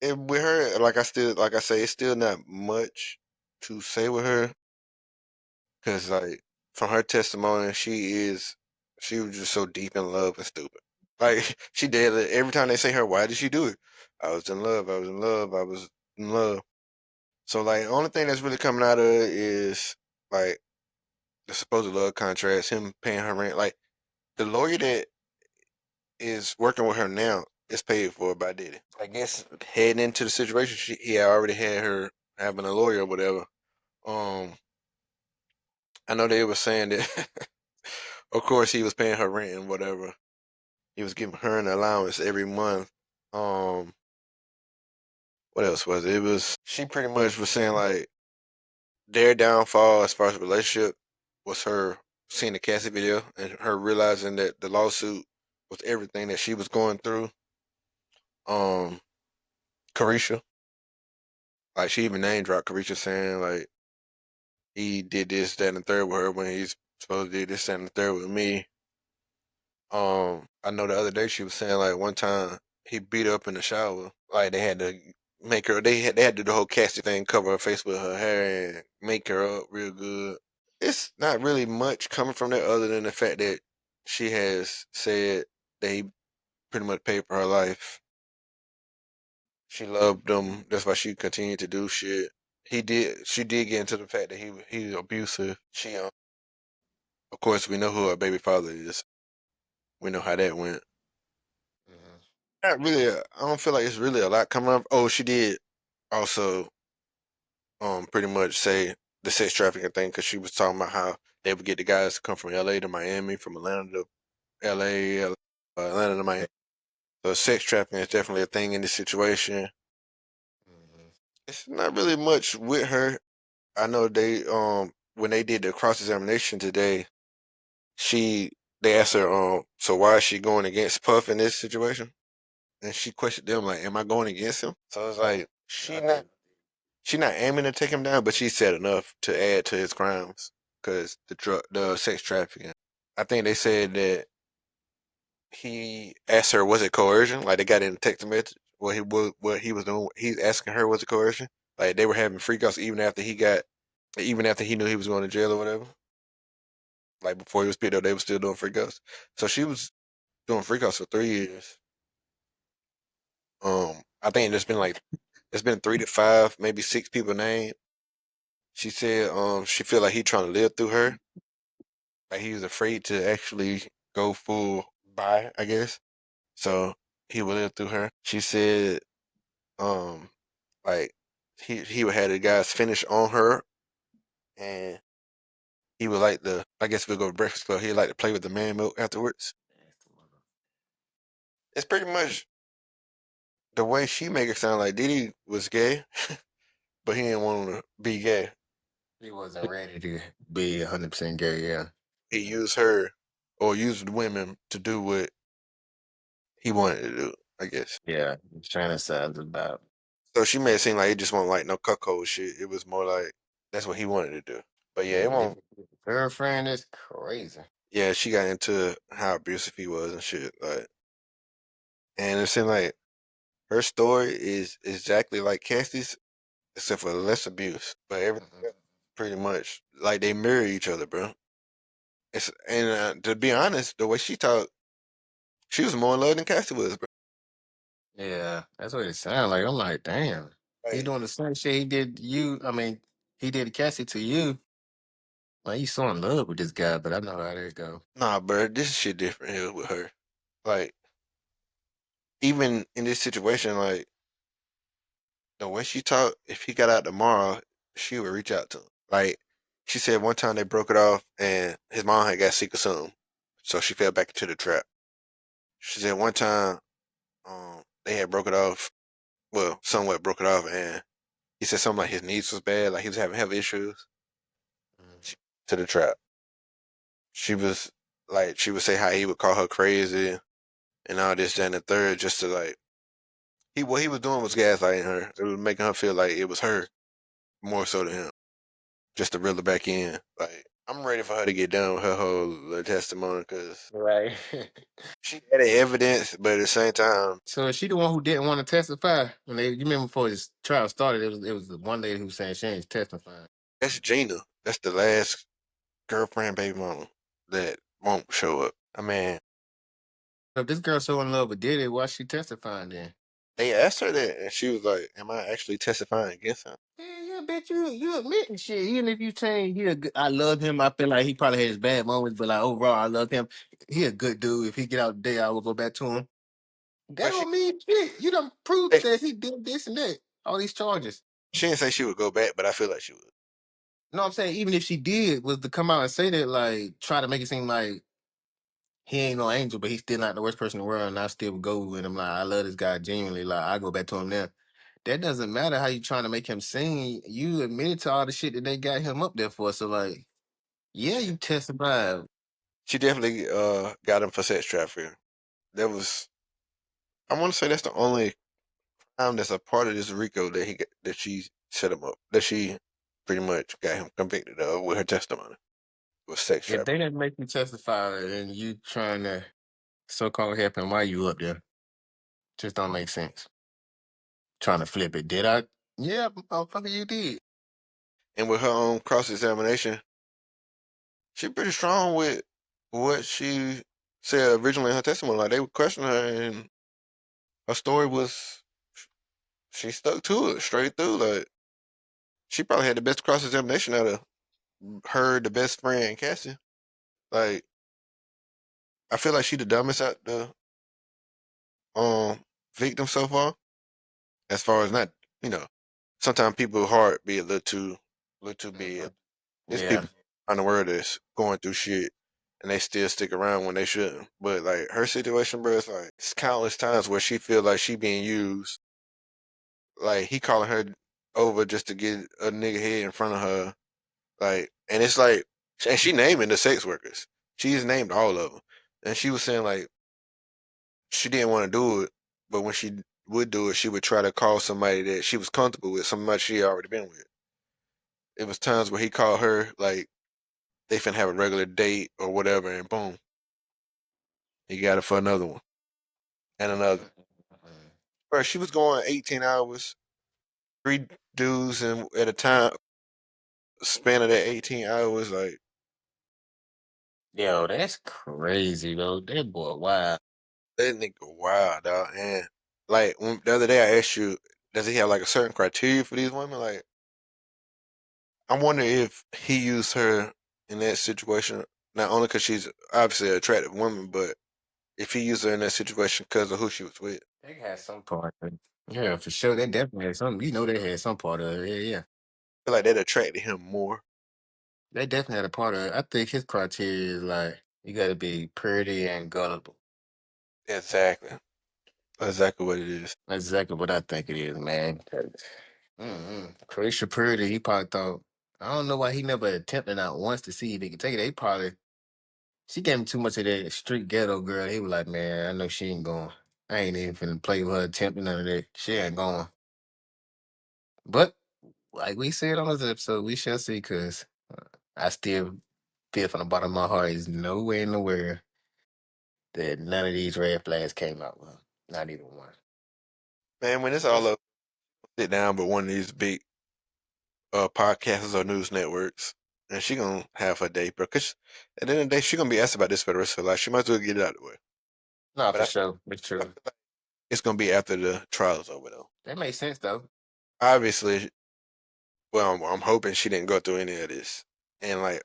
With her, like I say, it's still not much to say with her because, like, from her testimony, she was just so deep in love and stupid. Like, she did it every time they say her, why did she do it? I was in love. I was in love. I was in love. So, like, the only thing that's really coming out of it is like the supposed love contracts, him paying her rent. Like, the lawyer that is working with her now is paid for by Diddy. I guess heading into the situation, he had already had her having a lawyer or whatever. Um, I know they were saying that, of course, he was paying her rent and whatever. He was giving her an allowance every month. Um, what else was it? It was she pretty much was saying like their downfall as far as relationship was her seeing the Cassie video and her realizing that the lawsuit was everything that she was going through. Um, Carisha, like she even name dropped Carisha saying like he did this, that, and the third with her when he's supposed to do this, that, and the third with me. I know the other day she was saying like one time he beat her up in the shower. Like they had to make her. They had to do the whole Cassie thing, cover her face with her hair and make her up real good. It's not really much coming from that other than the fact that she has said that he pretty much paid for her life. She loved him. That's why she continued to do shit. She did get into the fact that he's abusive. Of course, we know who her baby father is. We know how that went. Mhm. Not really. I don't feel like it's really a lot coming up. Oh, she did also pretty much say the sex trafficking thing because she was talking about how they would get the guys to come from LA to Miami, from Atlanta to LA, Atlanta to Miami. So sex trafficking is definitely a thing in this situation. Mhm. It's not really much with her. I know they when they did the cross examination today, she they asked her so why is she going against Puff in this situation? And she questioned them like, am I going against him? So it's like she not aiming to take him down, but she said enough to add to his crimes because the sex trafficking. I think they said that he asked her, was it coercion? Like they got in a text message. What he was doing. He's asking her, was it coercion? Like they were having freakouts even after he knew he was going to jail or whatever. Like before he was picked up, they were still doing freakouts. So she was doing freakouts for 3 years. I think there's been 3 to 5, maybe 6 people named. She said she feel like he trying to live through her. Like he was afraid to actually go full by, I guess. So he would live through her. She said, um, like he would have the guys finish on her, and he would like to. I guess if we go to Breakfast Club, he'd like to play with the man milk afterwards. It's pretty much the way she make it sound like Diddy was gay, but he didn't want to be gay. He wasn't ready to be 100% gay. Yeah. He used her or used women to do what he wanted to do, I guess. Yeah. Fantasize about. So she made it seem like it just wasn't like no cuckold shit. It was more like that's what he wanted to do. But yeah, it Man, won't. this girlfriend is crazy. Yeah, she got into how abusive he was and shit. Like, and it seemed like her story is exactly like Cassie's, except for less abuse. But everything Mhm. else, pretty much like they mirror each other, bro. It's and to be honest, the way she talked, she was more in love than Cassie was, bro. Yeah, that's what it sounds like. I'm like, damn. He Like, doing the same shit he did to you. I mean, he did Cassie to you. Like, you so in love with this guy, but I know how that go. nah, bro, this shit different here with her. Like, even in this situation, like the way she talked, if he got out tomorrow, she would reach out to him. Like, she said one time they broke it off, and his mom had got sick or something, so she fell back into the trap. She said one time, they had broke it off. Well, somewhat broke it off, and he said something like his knees was bad, like he was having health issues. Mm. She, to the trap. She was like, she would say how he would call her crazy and all this, that, and the third, just to like, what he was doing was gaslighting her. It was making her feel like it was her more so than him, just to reel her back in. Like, I'm ready for her to get done with her whole little testimony because Right. she had the evidence, but at the same time, So is she the one who didn't want to testify when they? You remember before this trial started, it was the one lady who was saying she ain't testifying. that's Gina. That's the last girlfriend, baby mama that won't show up. I mean, So if this girl so in love with Diddy, why she testifying then? they asked her that, and she was like, "Am I actually testifying against him?" Yeah, yeah, bet you admitting shit. Even if you saying I love him. I feel like he probably had his bad moments, but like overall, I love him. He a good dude. If he get out today, I will go back to him. That But don't mean shit. You done proved that he did this and that. All these charges. she didn't say she would go back, but I feel like she would. No, I'm saying even if she did, was to come out and say that, like try to make it seem like he ain't no angel, but he's still not the worst person in the world, and I still would go with him. Like I love this guy genuinely. Like I go back to him now. That doesn't matter how you trying to make him sing. You admitted to all the shit that they got him up there for. So like, yeah, you testified. She definitely got him for sex trafficking. That was, I want to say that's the only crime that's a part of this RICO that that she set him up, that she pretty much got him convicted of with her testimony, was sex If trafficking. they didn't make you testify and you trying to so called help him, why you up there? Just don't make sense. Trying to flip it. Did I? Yeah, motherfucker, you did. And with her own cross examination, she pretty strong with what she said originally in her testimony. Like they would question her, and her story was she stuck to it straight through. Like she probably had the best cross examination out of her, the best friend, and Cassie. Like I feel like she the dumbest out the um victim so far. As far as not, you know, sometimes people heart be a little too big. Mhm. There's Yeah. people on the world that's going through shit and they still stick around when they shouldn't. But like her situation, bro, it's like it's countless times where she feel like she being used. Like he calling her over just to get a nigga head in front of her. Like, and it's like, and she naming the sex workers. She's named all of them, and she was saying like she didn't want to do it, but when she would do it, she would try to call somebody that she was comfortable with, somebody she had already been with. It was times where he called her like they finna have a regular date or whatever, and boom, he got it for another one and another. Mhm. Bro, she was going 18 hours, three dudes, and at a time span of that 18 hours, like Yo, that's crazy, though. That boy, wow. that nigga wild, dog. And like the other day, I asked you, does he have like a certain criteria for these women? Like, I wonder if he used her in that situation, not only because she's obviously an attractive woman, but if he used her in that situation because of who she was with. They had some part. Yeah, for sure. They definitely had some. You know, they had some part of it. Yeah, yeah. I feel like that attracted him more. They definitely had a part of it. I think his criteria is like you got to be pretty and gullible. Exactly. Exactly what it is. That's exactly what I think it is, man. Croatia Purdy, he probably thought. I don't know why he never attempted out once to see if he could take it. They probably she gave him too much of that street ghetto girl. He was like, man, I know she ain't going. I ain't even finna play with her attempting none of that. She ain't going. But like we said on this episode, we shall see. Cause I still feel from the bottom of my heart, is no way in the world that none of these red flags came out. Well, not even one. Man, when it's all up, sit down with one of these big podcasters or news networks, and she gonna have her day, bro. Cause at the end of the day, she gonna be asked about this for the rest of her life. She might as well get it out of the way. No, But for sure. It's I true. feel like it's gonna be after the trial's over, though. That makes sense though. Obviously, well, I'm hoping she didn't go through any of this, and like,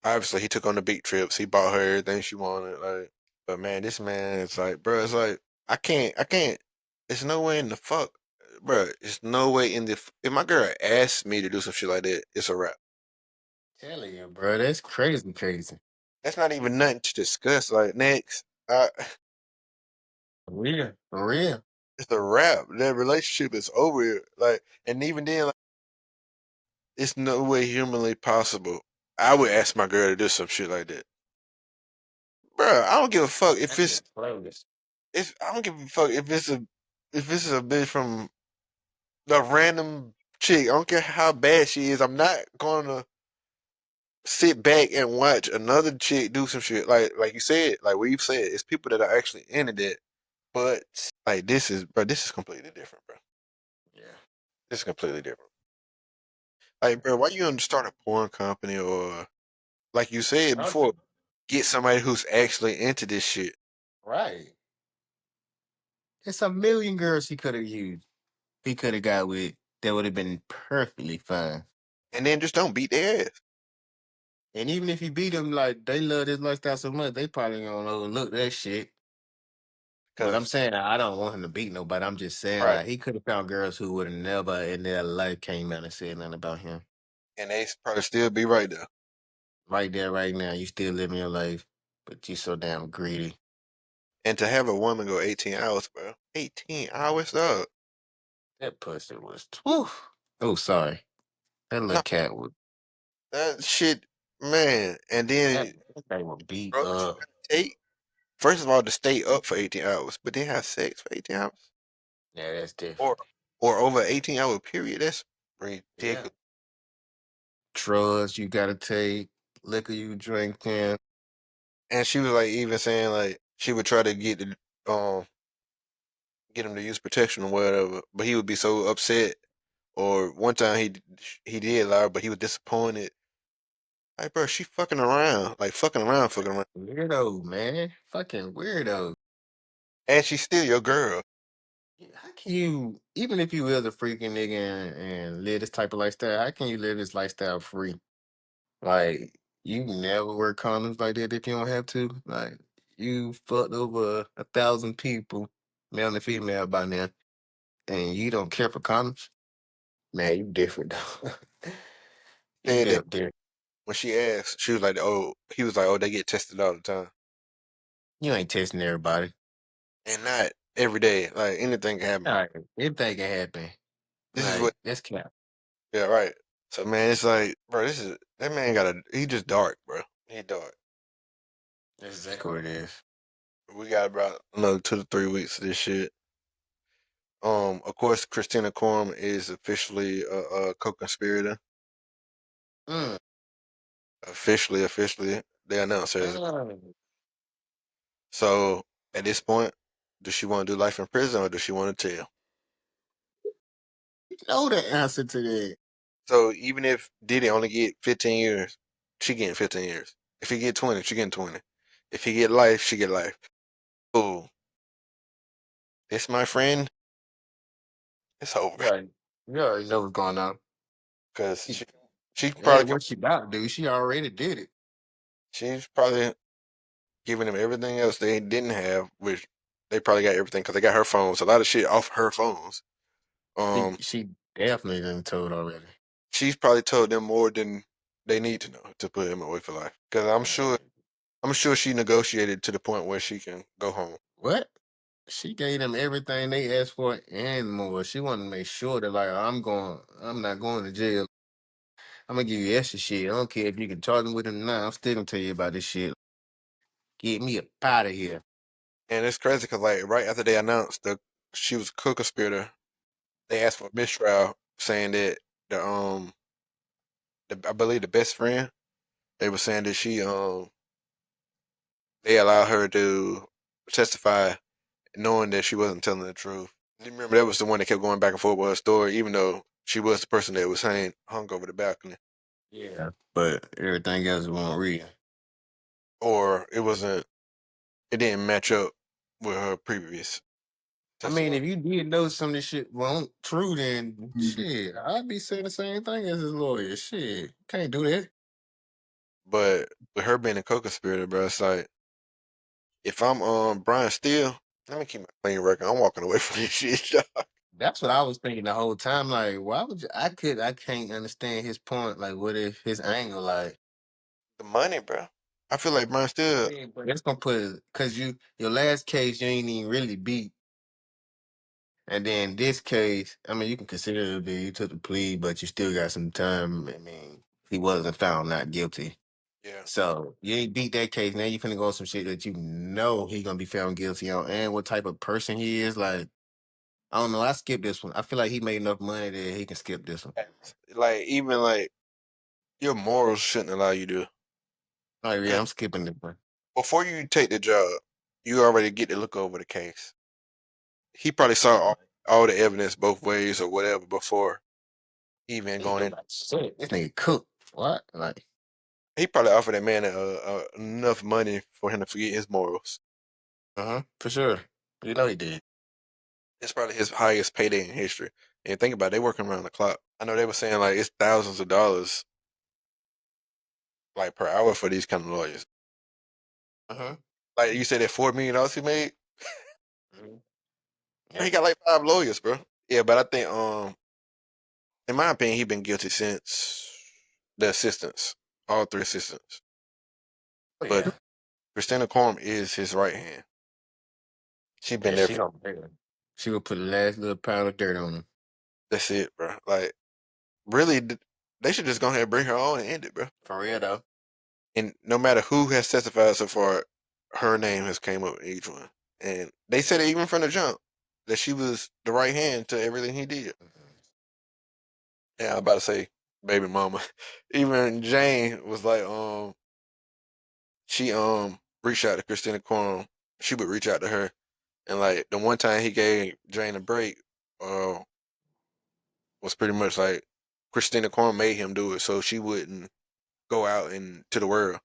obviously, he took on the big trips. He bought her everything she wanted, like. But man, this man is like, bro, it's like I can't. There's no way in the fuck, bro. There's no way in the. If my girl asks me to do some shit like that, it's a wrap. Telling you, bro, that's crazy, crazy. That's not even nothing to discuss. Like next, For real, for real. it's a wrap. That relationship is over. Like, and even then, like, it's no way humanly possible. I would ask my girl to do some shit like that, bro. I don't give a fuck if That's just close. it's. I don't give a fuck if this is a bitch from a random chick. I don't care how bad she is. I'm not gonna sit back and watch another chick do some shit. Like you said, like we've said, it's people that are actually into that. But like this is, bro, this is completely different, bro. Yeah. This is completely different. Like, bro, why you gonna start a porn company or like you said Don't before, you? get somebody who's actually into this shit, Right. There's a million girls he could have used. He could have got with that would have been perfectly fine. and then just don't beat their ass. And even if you beat them, like they love this lifestyle so much, they probably gonna overlook that shit. But I'm Cause saying I don't want him to beat nobody. I'm just saying right, like he could have found girls who would have never in their life came out and said nothing about him. and they probably still be right there. Right there, right now, you still living your life, but you so damn greedy. And to have a woman go 18 hours, bro, 18 hours, dog. That pussy was. Whew. Oh, sorry. That little No, cat would. that shit, man. And That, then, that thing would beat bro, she up. gotta take first of all to stay up for 18 hours, but then have sex for 18 hours, Yeah, that's or different. over 18-hour period. That's Yeah. ridiculous. Drugs you gotta take, liquor you drinking. And she was like even saying like she would try to get him to use protection or whatever, but he would be so upset. Or one time he did lie, but he was disappointed. Like, bro, she fucking around, like fucking around, Weirdo, man. Fucking weirdo. and she's still your girl. How can you, even if you was a freaking nigga and live this type of lifestyle, how can you live this lifestyle free? Like, you never wear condoms like that if you don't have to. Like, you fucked over 1,000 people, male and female by now, and you don't care for condoms? Man, you different, though. You Said that built different. when she asked, she was like, "Oh," he was like, "Oh, they get tested all the time, You ain't testing everybody. and not every day. Like anything can happen." All right, anything can happen. This is what, Like, that's cap. yeah, right. So man, it's like, bro, this is that man got he just dark, bro. He dark. That's exactly what it is. We got about another 2 to 3 weeks of this shit. Of course, Christina Korm is officially a co-conspirator. Mm. Officially, they announced her. Mm. So at this point, does she want to do life in prison or does she want to tell? You know the answer to that. So even if Diddy only get 15 years, she getting 15 years. If he get 20, she getting 20. If he get life, she get life. Oh, this my friend, it's over. Right. You already know what's going on. Cause She, she hey, probably what she about to do? She already did it. she's probably giving him everything else they didn't have, which they probably got everything because they got her phones. A lot of shit off her phones. She definitely done told already. She's probably told them more than they need to know to put him away for life. Because I'm sure she negotiated to the point where she can go home. What? She gave them everything they asked for and more. She wanted to make sure that like I'm not going to jail. I'm gonna give you extra shit. I don't care if you can charge me with it or not. I'm still gonna tell you about this shit. Get me up out of here. And it's crazy because like right after they announced that she was a co-conspirator, they asked for a mistrial, saying that the I believe the best friend, they were saying that they allowed her to testify knowing that she wasn't telling the truth. You remember that was the one that kept going back and forth with her story, even though she was the person that was hung over the balcony, Yeah. But everything else won't read. or it didn't match up with her previous I mean, testimony. if you did know some of this shit won't true, then shit, I'd be saying the same thing as his lawyer. Shit, can't do that. But with her being a co-conspirator, bro, it's like if I'm Brian Steele, let me keep my clean record. I'm walking away from this shit. That's what I was thinking the whole time. Like, why would you? I can't understand his point. Like, what if his angle? Like, The money, bro. I feel like Brian I Steele. mean, but that's gonna put because your last case you ain't even really beat, and then this case, I mean, you can consider it to be you took the plea, but you still got some time. I mean, he wasn't found not guilty. Yeah, So you ain't beat that case. Now you finna go on some shit that you know he gonna be found guilty on, and what type of person he is. Like I don't know. I skipped this one. I feel like he made enough money that he can skip this one. like even like your morals shouldn't allow you to. Like yeah, Cause I'm skipping this one. before you take the job, you already get to look over the case. He probably saw all the evidence both ways or whatever before even He going know in. like shit. This nigga cook. What? Like He probably offered that man enough money for him to forget his morals. for sure. You know he did. It's probably his highest payday in history. And think about it, they working around the clock. I know they were saying like it's thousands of dollars like per hour for these kind of lawyers. Uh huh. Like you said that $4 million he made? He Yep. got like 5 lawyers, bro. Yeah, but I think in my opinion, he been guilty since the assistants, all 3 assistants. Oh But yeah. Christina Corm is his right hand. She been Yeah. there She for gonna pay him. She gonna put the last little pound of dirt on him. that's it, bro. Like really, they should just go ahead and bring her on and end it, bro. For real though. And no matter who has testified so far, her name has came up in each one. And they said it even from the jump that she was the right hand to everything he did. Yeah, I'm about to say baby mama. Even Jane was like, she reached out to Christina Corn. She would reach out to her, and like the one time he gave Jane a break, uh, was pretty much like Christina Corn made him do it so she wouldn't go out into the world.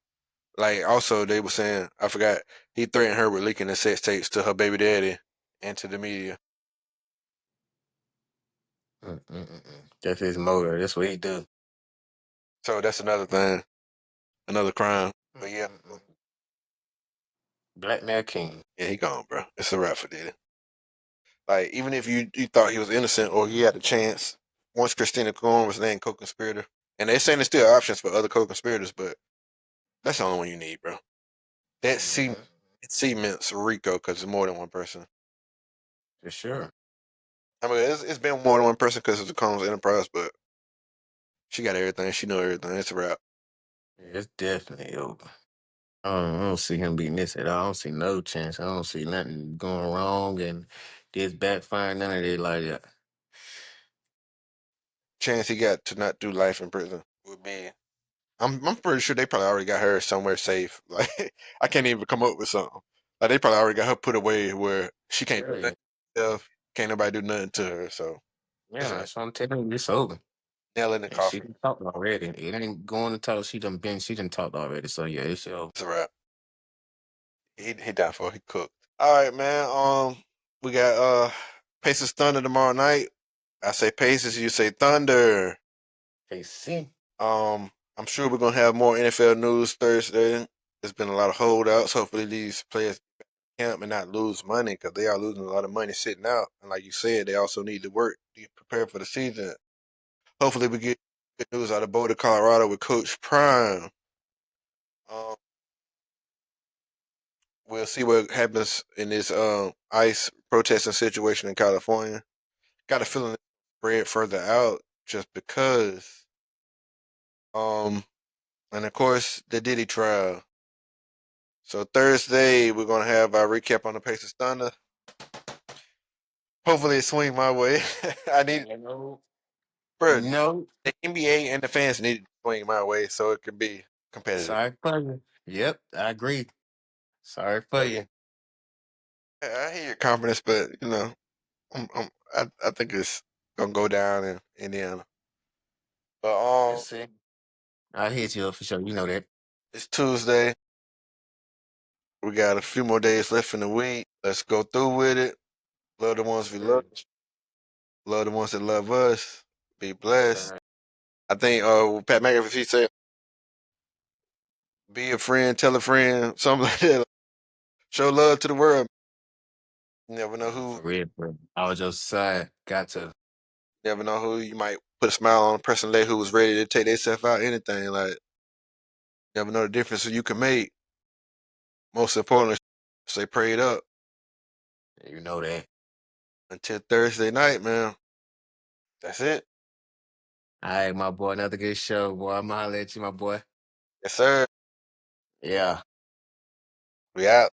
Like also they were saying I forgot he threatened her with leaking the sex tapes to her baby daddy and to the media. That's his motor. That's what he do. So that's another thing, another crime. But yeah, Blackmail King. yeah, he gone, bro. It's a wrap for Diddy. Like even if you thought he was innocent or he had a chance, once Christina Corn was named co-conspirator, and they're saying there's still options for other co-conspirators, but that's the only one you need, bro. That Mhm. it cements Rico because it's more than one person. For sure. I mean, it's been more than one person because of the Combs Enterprise, but she got everything. She know everything. It's a wrap. Yeah, it's definitely over. I don't see him beating this at all. I don't see no chance. I don't see nothing going wrong and this backfiring, none of that like that. Chance he got to not do life in prison would be. I'm pretty sure they probably already got her somewhere safe. Like I can't even come up with something. Like they probably already got her put away where she can't do Sure, yeah. nothing to herself, can't nobody do nothing to her. So Yeah, it's a that's what I'm telling you. It's over. nail in the And she coffin. done talked already. It ain't going to talk. She done talked already. So yeah, it's over. It's a wrap. He down for it. He cooked. All right, man. We got Pacers Thunder tomorrow night. I say Pacers, you say Thunder. Hey, see? I'm sure we're gonna have more NFL news Thursday. There's been a lot of holdouts. Hopefully these players. camp and not lose money because they are losing a lot of money sitting out. And like you said, they also need to work to get prepared for the season. Hopefully, we get good news out of Boulder, Colorado with Coach Prime. Um, we'll see what happens in this ICE protesting situation in California. Got a feeling it's spread further out just because. Um, and of course, the Diddy trial. So Thursday, we're gonna have our recap on the Pacers Thunder. Hopefully, it swing my way. I need, You know, bro. you know, The NBA and the fans need to swing my way so it can be competitive. sorry for you. Yep, I agree. Sorry for you. I hear your confidence, but I think it's gonna go down in Indiana. But Let's see. I hit you up for sure. You know that. it's Tuesday. We got a few more days left in the week. Let's go through with it. Love the ones we love. Sure. Love the ones that love us. Be blessed. Sure. I think Pat McAfee said, "Be a friend, tell a friend, something like that. Show love to the world. You never know Nah, who. for real, bro. I was just saying, got to. Never know who you might put a smile on a person later who was ready to take themselves out. Anything like never know the difference you can make. Most importantly, stay prayed up You know that. until Thursday night, man. That's it. All right, my boy. Another good show, boy. I'm gonna holler at you, my boy. Yes, sir. Yeah. We out.